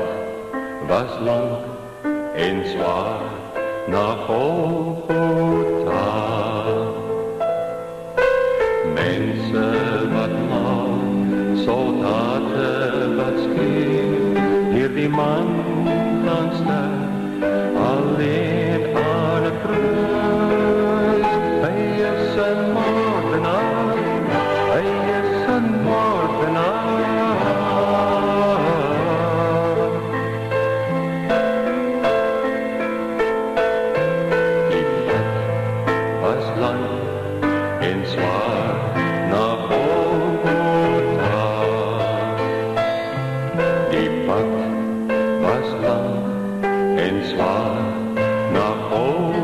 H: was lang en zwaar na Golgotha. Mensen wat maal, soldaten wat skreeuw, hier die man gaan staan, alleen aan het kruis. Hij is een moordenaar, hij is een moordenaar. Die pad was lang en zwaar na Golgotha. Die pad was lang en zwaar na Golgotha.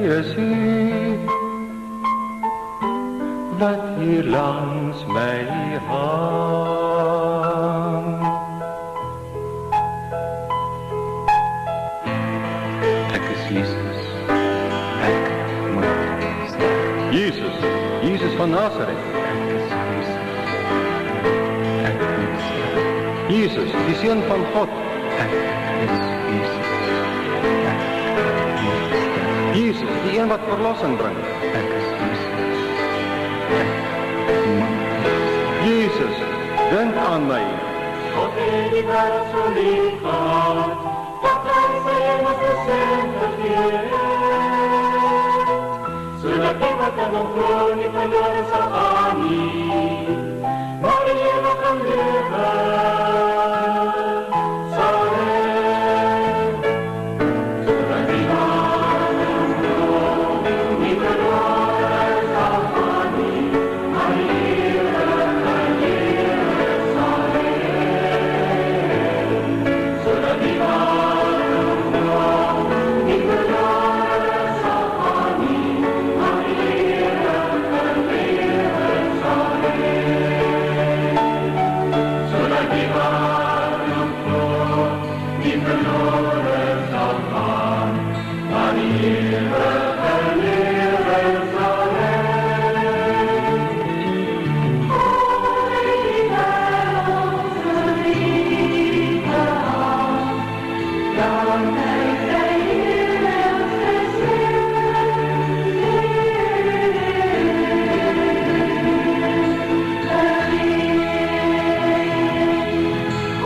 H: Is hier wat hier langs mij hangt. Ek is Jezus, ek moet
I: Jezus, Jezus van Nazareth. Jezus, die Seun van God. Jezus, die een wat verlossing brengt. Jezus, denk aan mij.
B: God het die wêreld so lief gehad, dat hy sy enigste seun gegee het, sodat niemand aan hom glo nie verlore sal gaan nie, maar die ewige lewe sal hê. Sodat niemand aan hom glo nie verlore sal gaan nie, maar die ewige lewe sal hê. Sodat niemand aan hom glo nie verlore sal gaan nie, maar die ewige lewe sal hê. Zodat niemand aan glo, nie verlore sal gaan, maar die ewige lewe sal hê. God het die wêreld so lief gehad, dat hy sy enigste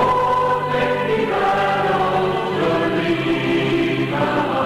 B: God het die wêreld so lief gehad.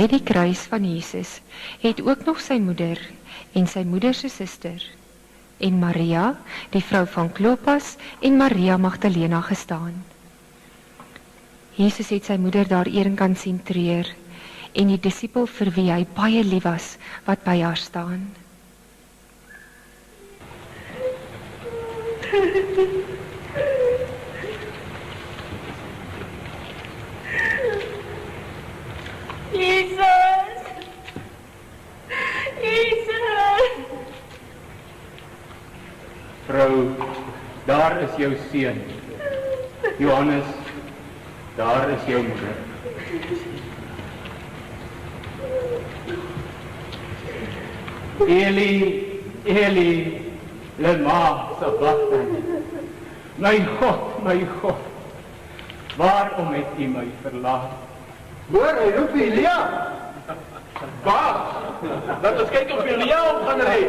A: die kruis van Jesus het ook nog sy moeder en sy moeder se suster en Maria, die vrou van Klopas en Maria Magdalena gestaan. Jesus het sy moeder daar eenkant sien treur en die disipel vir wie hy baie lief was wat by haar staan.
K: Jesus! Jesus!
F: Vrou, daar is jou seun. Johannes, daar is jou moeder. Eli, Eli, lema sabachthani. My God, waarom het U my verlaat?
M: Hoor, hy roep Elia. Waar? Laat ons kyk of Elia op gaan ry.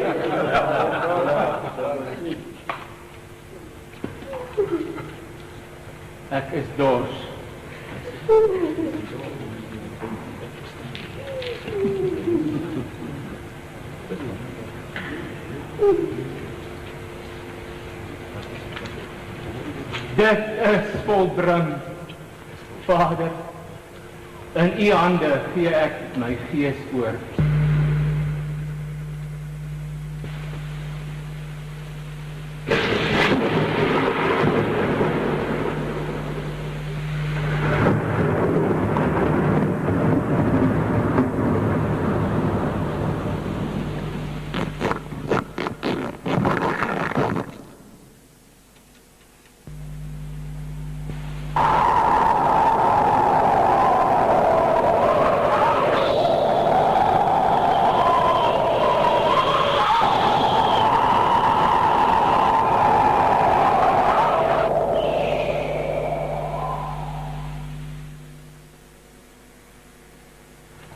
F: Ek is dors. Dit is volbring, Vader. In U hande gee ek my gees oor.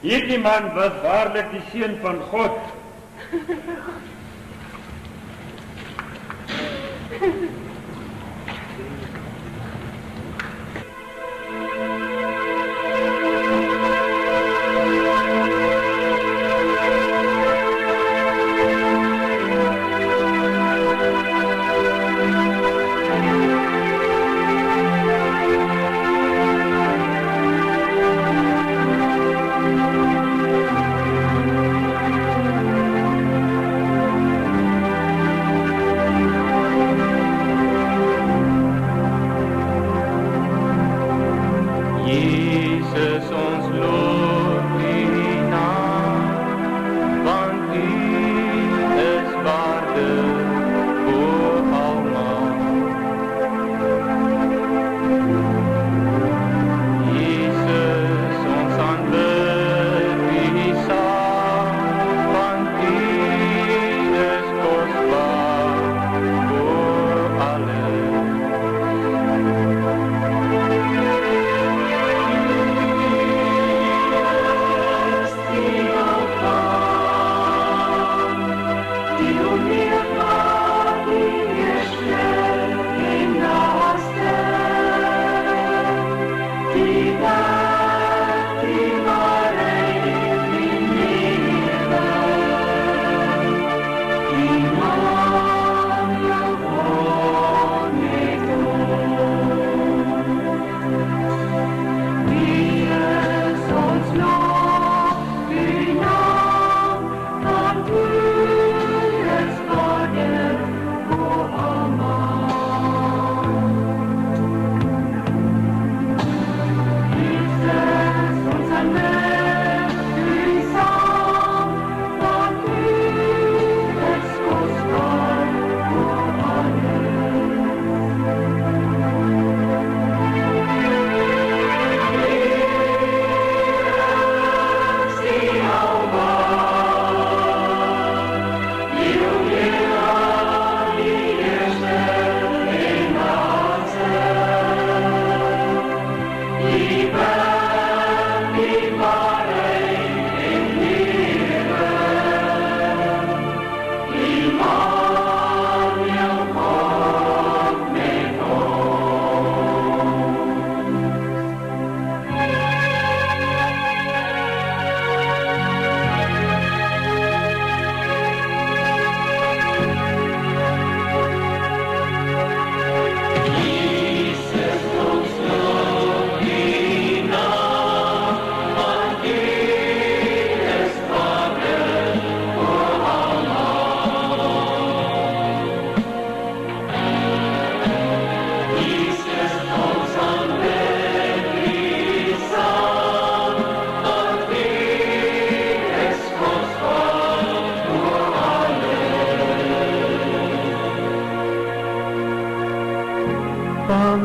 C: Hierdie man was waarlik die seun van God.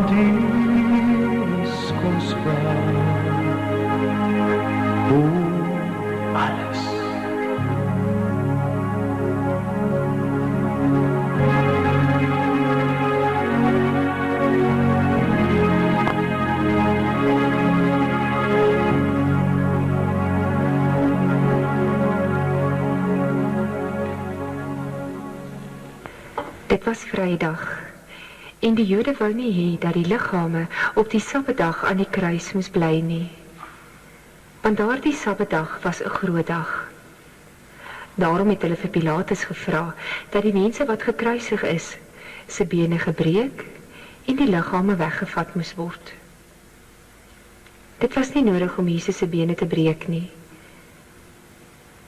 N: Matthäus kom spraak oor alles.
A: Dit was Vrydag, en die Jode wou nie hê dat die liggame op die Sabbatdag aan die kruis moes bly nie. Want daardie Sabbatdag was 'n groot dag. Daarom het hulle vir Pilatus gevra dat die mense wat gekruisig is, se bene gebreek en die liggame weggevat moes word. Dit was nie nodig om Jesus se bene te breek nie,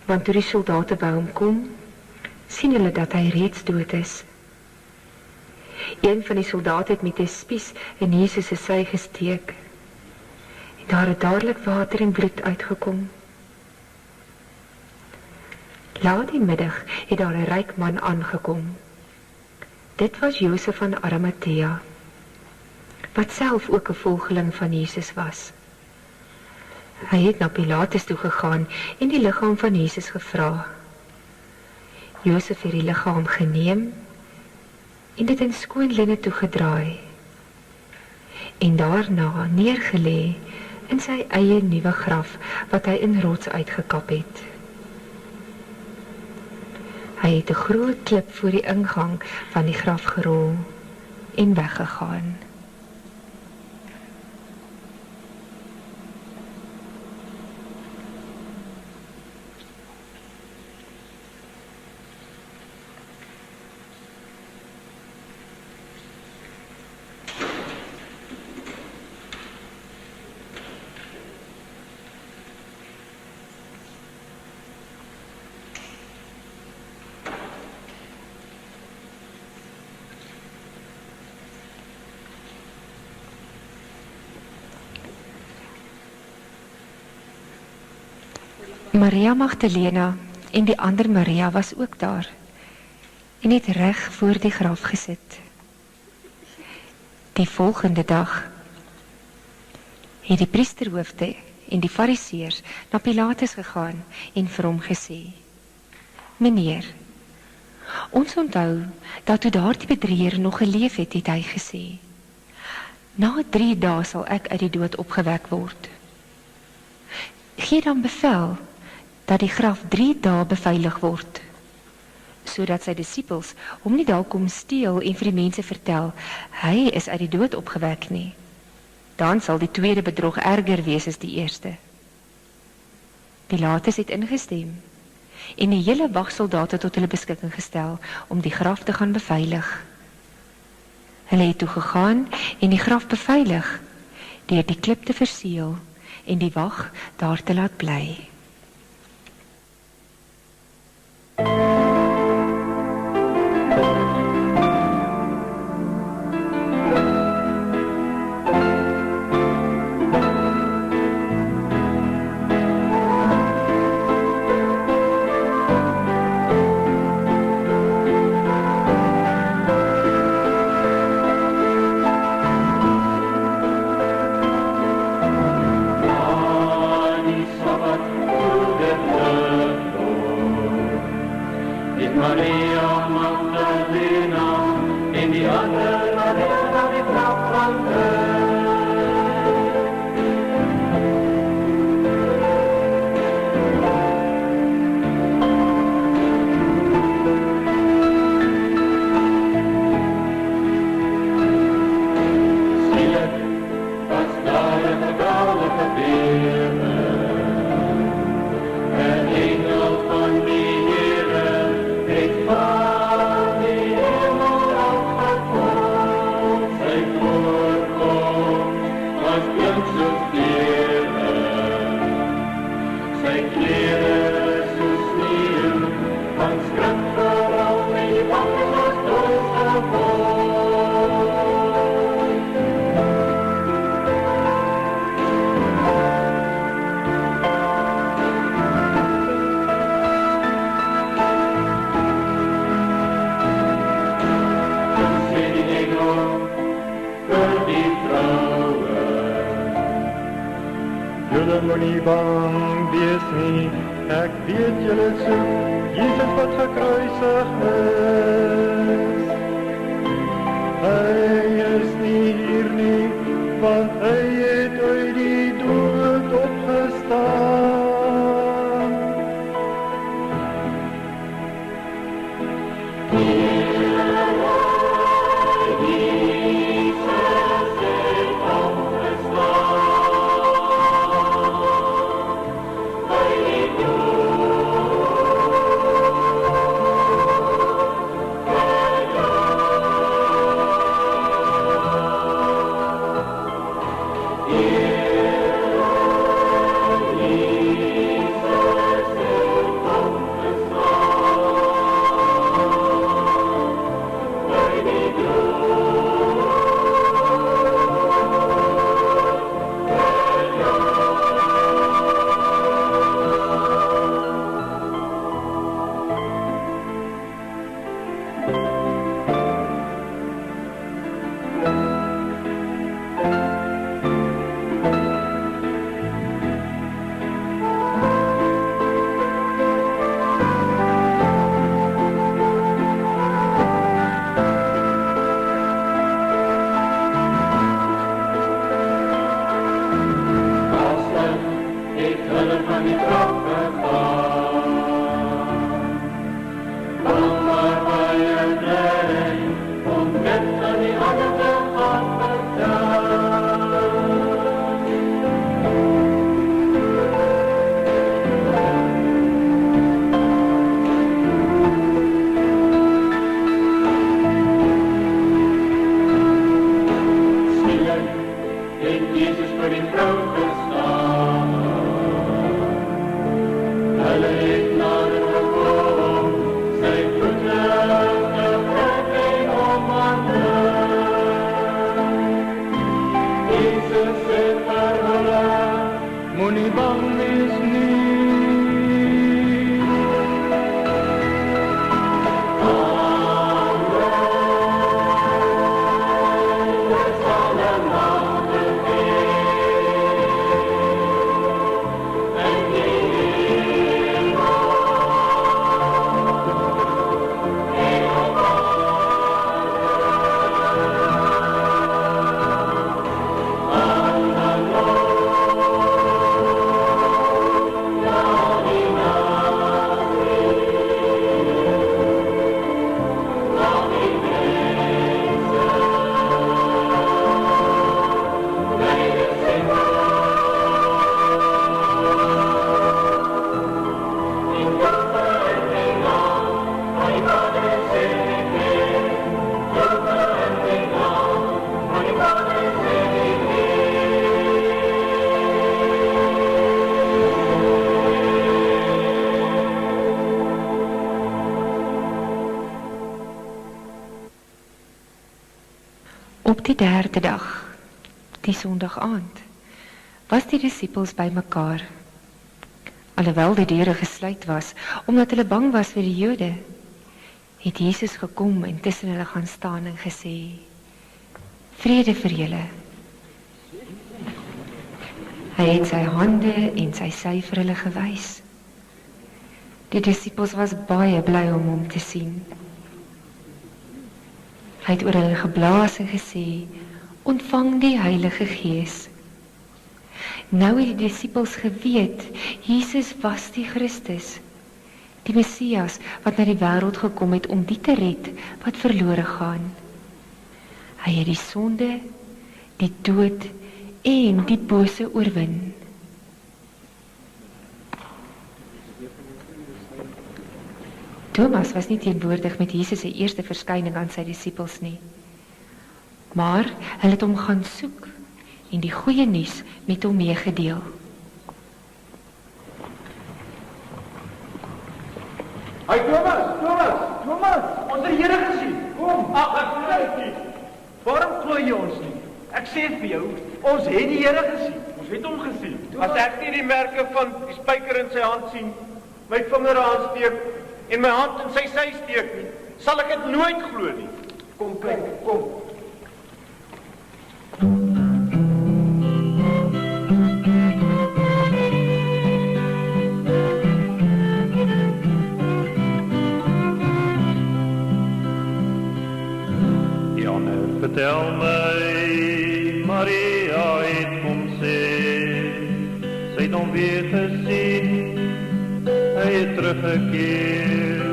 A: want toe die soldate by hom kom, sien hulle dat hy reeds dood is. Een van die soldate het met 'n spies in Jesus se sy gesteek. En daar het dadelik water en bloed uitgekom. Laat die middag het daar 'n ryk man aangekom. Dit was Josef van Arimatea, wat self ook 'n volgeling van Jesus was. Hy het na Pilatus toe gegaan en die liggaam van Jesus gevra. Josef het die liggaam geneem en dit in skoon linne toegedraai en daarna neergelê in sy eie nuwe graf wat hy in rots uitgekap het. Hy het 'n groot klip voor die ingang van die graf gerol en weggegaan. Maria Magdalena en die ander Maria was ook daar en het reg voor die graf gesit. Die volgende dag het die priesterhoofde en die fariseërs na Pilatus gegaan en vir hom gesê: Meneer, ons onthou dat toe daardie bedrieger nog geleef het, het hy gesê: Na 3 dae sal ek uit die dood opgewek word. Gee dan bevel dat die graf 3 dae beveilig word, sodat sy disippels hom nie dalk kom steel en vir die mense vertel, hy is uit die dood opgewek nie. Dan sal die tweede bedrog erger wees as die eerste. Pilatus het ingestem en die hele wagsoldate tot hulle beskikking gestel om die graf te gaan beveilig. Hulle het toe gegaan en die graf beveilig deur die klip te verseël en die wag daar te laat bly.
H: Maria Magdalena en die ander Maria na die graf gaan Skielik was daar 'n geweldige bewe, 'n engel van die Here het van die hemel afgekom.
O: moenie bang wees nie, ek weet julle soek Jesus wat gekruisig is. Hy is nie hier nie, want hy het uit die dood opgestaan.
A: Op die derde dag, die Sondag aand, was die disippels by mekaar. Alhoewel die deure gesluit was, omdat hulle bang was vir die Jode, het Jesus gekom en tussen hulle gaan staan en gesê, vrede vir julle. Hy het sy hande en sy sy vir hulle gewys. Die disippels was baie bly om hom te sien. Hy het oor hulle geblaas en gesê, ontvang die Heilige Gees. Nou het die disippels geweet, Jesus was die Christus, die Messias wat na die wêreld gekom het om die te red wat verlore gaan. Hy het die sonde, die dood en die bose oorwin. Thomas was nie teenwoordig met Jesus se eerste verskyning aan sy disippels nie. Maar hulle het hom gaan soek en die goeie nuus met hom meegedeel.
E: Hey Thomas, ons het die Here gesien. Kom. Ag, ek glo nie. Waarom glo jy ons nie? Ek sê vir jou, ons het die Here gesien. Ons het hom gesien. As ek nie die merke van die spyker in sy hand sien, my vinger aansteek en my hand in sy sy steek nie, sal ek dit nooit glo nie. Kom kyk, kom.
O: Vertel my, Maria het kom sê, sy het hom weer gesien, hy het teruggekeer.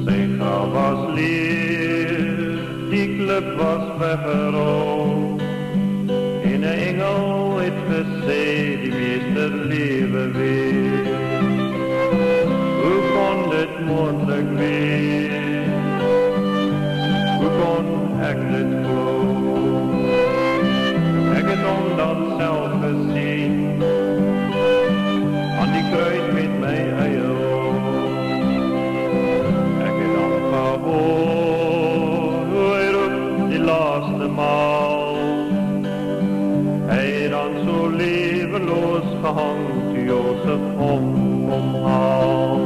O: Sy graf was leeg, die klip was weggerol, en 'n engel het gesê, die meester lewe weer. Hoe kon dit moontlik wees? Hoe kon ek dit glo? Ek het hom dan self gesien, aan die kruis met my eie oog. Ek het dan gehoor, hoe hy roep die laaste maal. Hy het dan so levenloos gehang, toe Josef hom omhaal.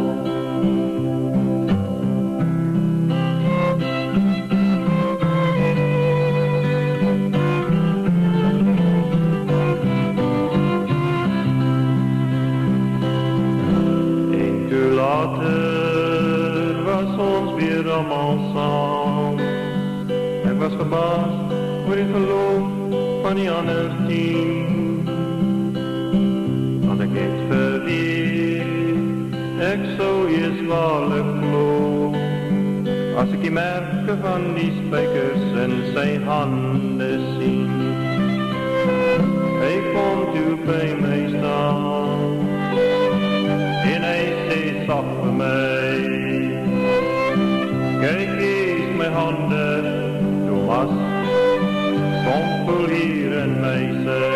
O: Later was ons weer allemaal saam. Ek was verbaas oor die geloof van die ander 10. Want ek het geweet, ek sou eers waarlik glo, as ek die merke van die spykers in sy hande sien. Hy kom toe by my staan, en hy sê sag vir my, kyk eens my hande, Thomas, stompel hier in my sy.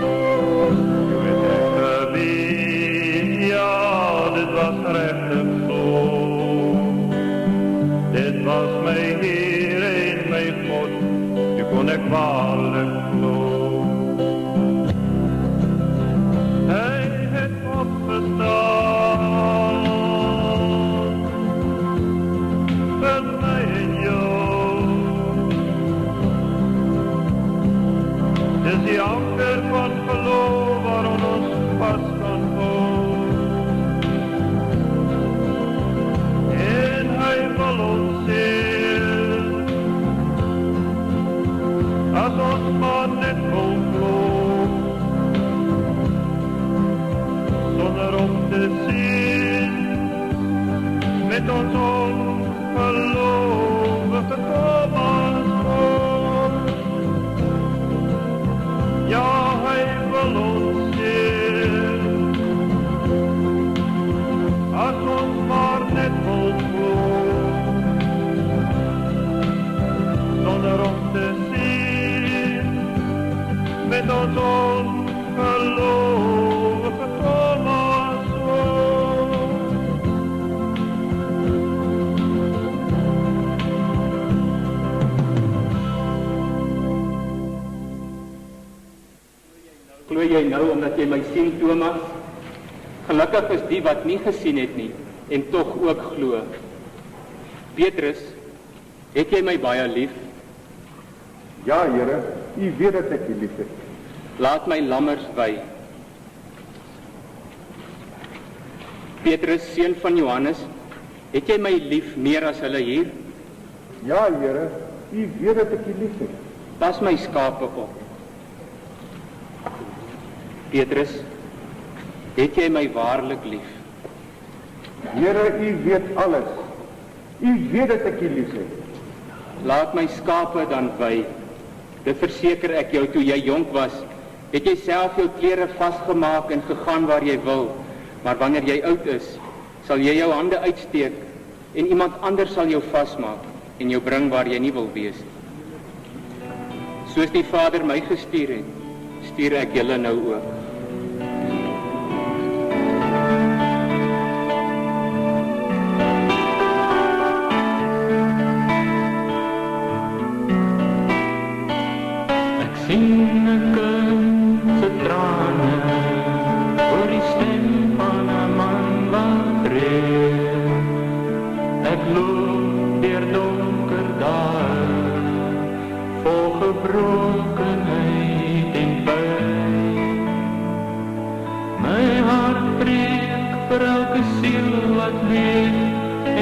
O: Toe het ek geweet, ja, dit was regtig so. Dit was my Heer en my God, toe kon ek waarlik glo. Hy het opgestaan, vir my en jou. Dis die anker van geloof waarom ons vas kan hou. En hy wil ons seer, as ons maar net wil glo, sonder om te sien, met ons ongelovige Thomas kom. Ja, hy wil ons seer, as ons maar net wil glo, sonder om te sien, met ons ongelovige Thomas kom.
F: Glo jy nou omdat jy my sien, Thomas? Gelukkig is die wat nie gesien het nie, en tog ook glo. Petrus, het jy my baie lief?
I: Ja, Here, u weet dat ek u lief het.
F: Laat my lammers wy. Petrus, seun van Johannes, het jy my lief meer as hulle hier?
I: Ja, Here, u weet dat ek u lief het.
F: Pas my skape op. Petrus, het jy my waarlik lief?
I: Here, u weet alles. U weet dat ek u lief het.
F: Laat my skape dan wy. Dit verseker ek jou, toe jy jonk was, het jy self jou klere vasgemaak en gegaan waar jy wil. Maar wanneer jy oud is, sal jy jou hande uitsteek en iemand anders sal jou vasmaak en jou bring waar jy nie wil wees. Soos die Vader my gestuur het, stuur ek julle nou ook.
H: Sien 'n kind se trane oor die stem van 'n man wat treur. Ek loop deur donker dae, vol gebrokenheid en pyn. My hart breek vir elke siel wat weet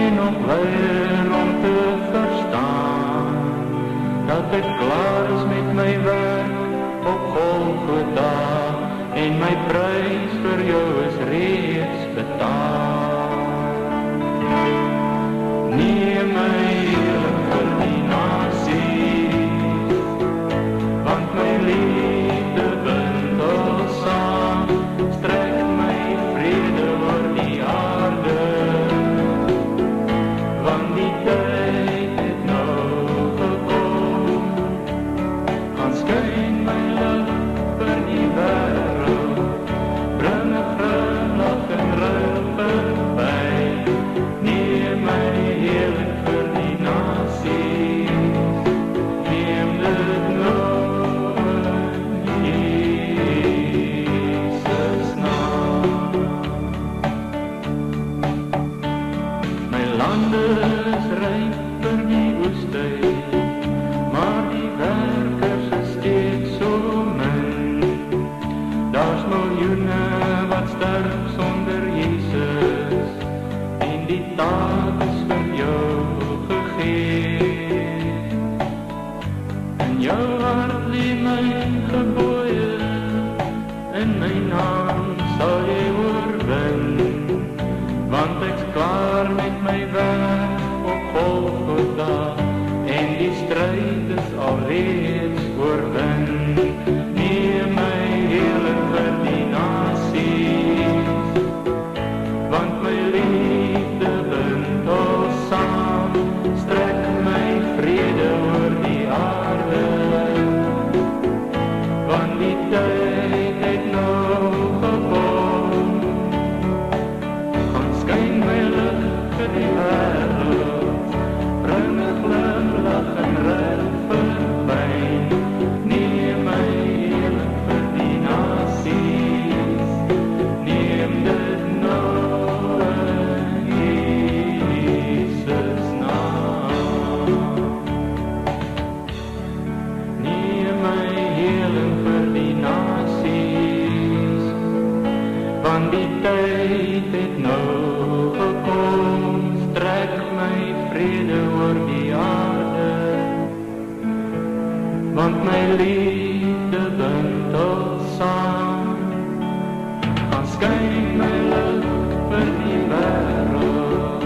H: en nog weier om te verstaan. ek klaar is met my werk op Golgotha en my prys vir jou is reeds betaal. Neem my heerlik vir die nasies, want my liefde bind ons saam, strek my vrede oor die aarde, want die tyd het nou gekom, gaan skyn my lig vir die wêreld, bring 'n glimlag en ruil verby, neem my heerlik vir die nasies, neem dit nou in Jesus naam. My land is ryp vir die oestyd, maar die werkers is steeds so min. Daar's miljoene wat sterf sonder Jesus, en die taak is vir jou gegee. In jou hart lê my gebooie, in my naam sal jy oorwin, want ek's klaar met my werk op Golgotha, en die stryd is alreeds oorwin. Neem my heerlik vir die nasies, want my liefde bind ons saam, strek my vrede oor die aarde, want die tyd het nou gekom, gaan skyn my lig vir die wêreld, bring 'n glimlag en ruil verby, neem my heerlik vir die nasies, neem dit nou in Jesus naam. Neem my heerlik vir die nasies, want die tyd het nou gekom, strek my vrede oor die aarde, want my liefde bind ons saam, gaan skyn my lig vir die wêreld,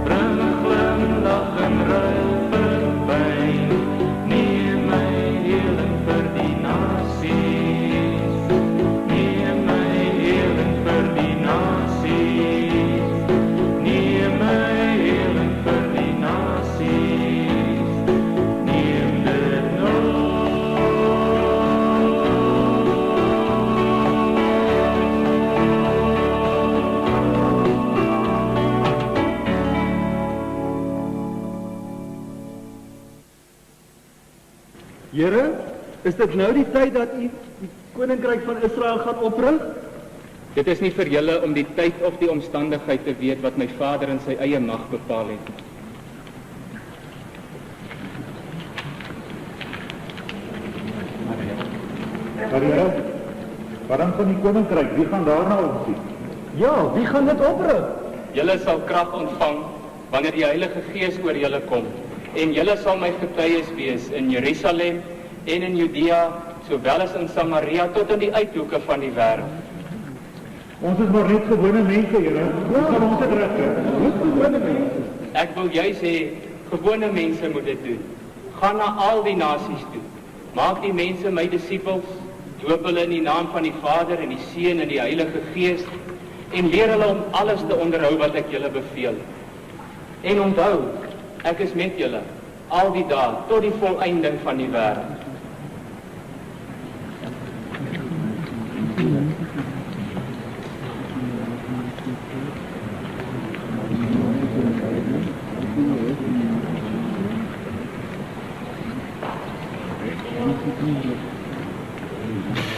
H: bring 'n glimlag en ruil verby, neem my heerlik vir die nasies, neem my heerlik vir die nasies, neem my heerlik vir die nasies, neem dit nou.
I: Here, is dit nou die tyd dat u die koninkryk van Israel gaan oprig?
F: Dit is nie vir julle om die tyd of die omstandigheid te weet wat my Vader in sy eie mag bepaal het.
I: Maar Here, wat dan van die koninkryk? Wie gaan daarna omsien? Ja, wie gaan dit oprig?
F: Julle sal krag ontvang wanneer die Heilige Gees oor julle kom, en julle sal my getuies wees in Jerusalem en in Judea, sowel as in Samaria tot in die uithoeke van die wêreld.
I: Ons is maar net gewone mense, Here. Hoe gaan ons dit regkry? Net gewone mense.
F: Ek wil juis sê, gewone mense moet dit doen. Gaan na al die nasies toe. Maak die mense my disippels, doop hulle in die naam van die Vader en die Seun en die Heilige Gees, en leer hulle om alles te onderhou wat ek julle beveel. En onthou, ek is met julle al die dae tot die volëinding van die wêreld.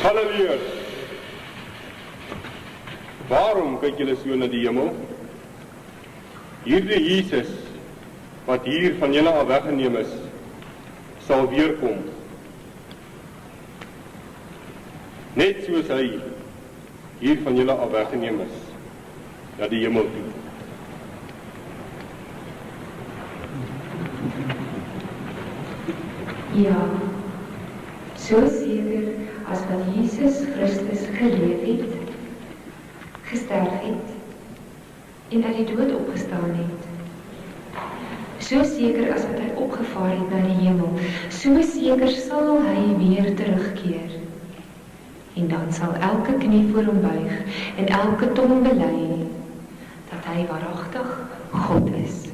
C: Halleluja. Waarom kyk julle so na die hemel? Hierdie Jesus wat hier van julle al weggeneem is, sal weer kom. Net soos hy hier van julle al weggeneem is, na die hemel toe.
A: Ja, so seker as wat Jesus Christus geleef het, gesterf het en uit die dood opgestaan het. So seker as wat hy opgevaar het na die hemel, so seker sal hy weer terugkeer. En dan sal elke knie voor hom buig en elke tong bely dat hy waaragtig God is.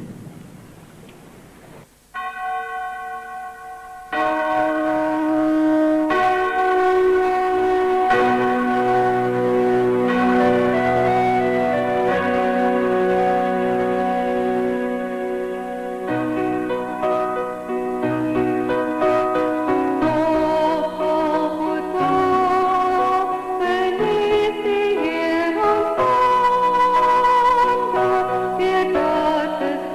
B: Wir Gottes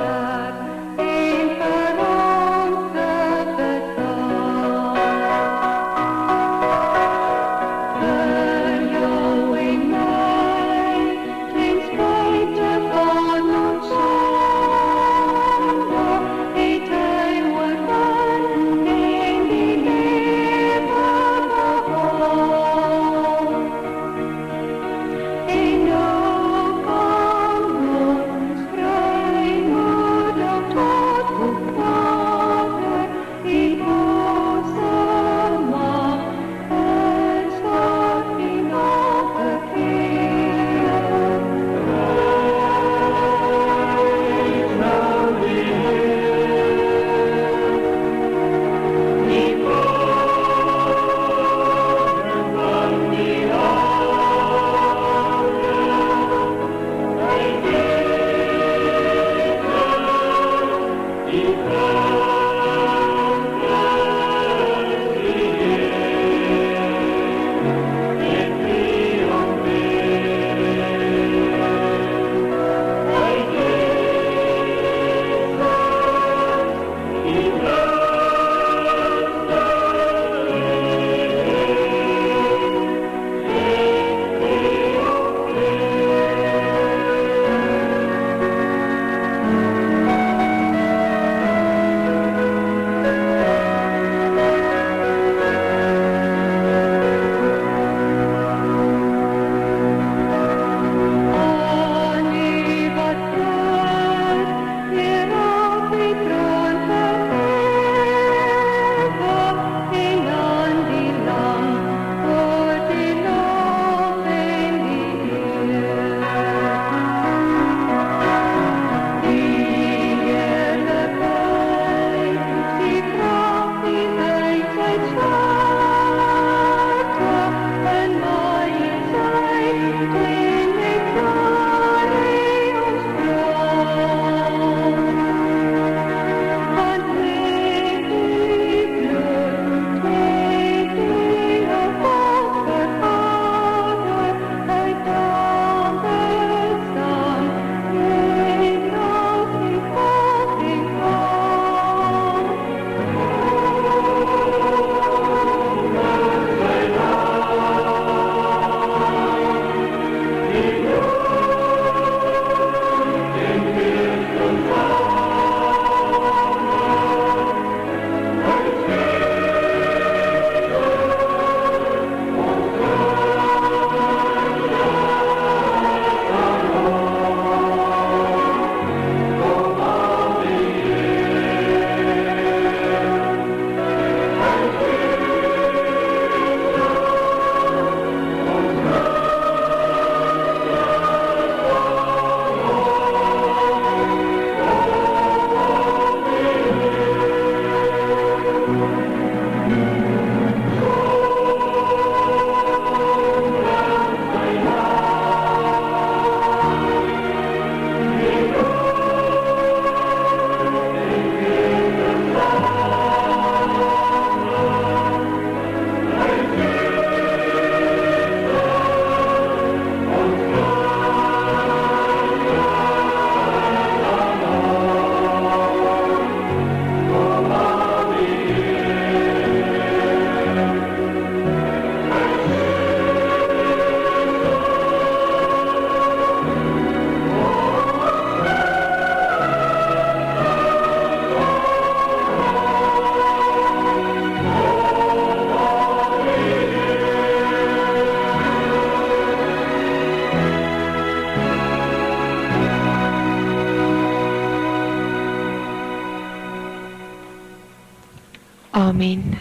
A: Amen.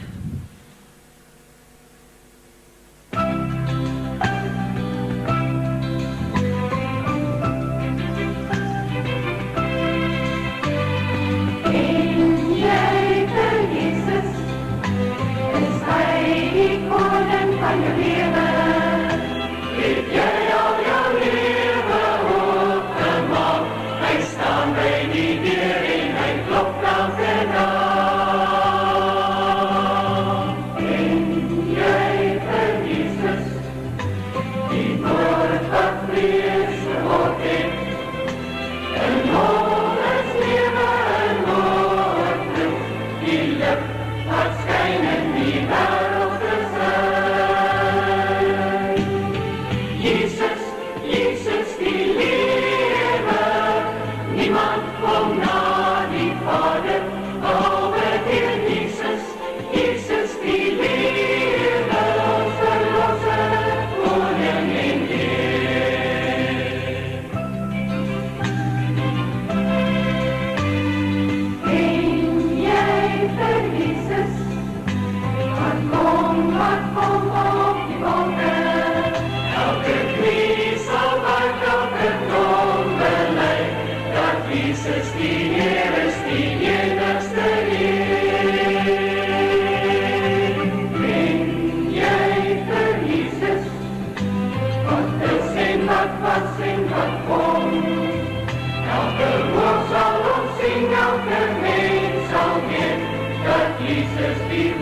B: Jesus be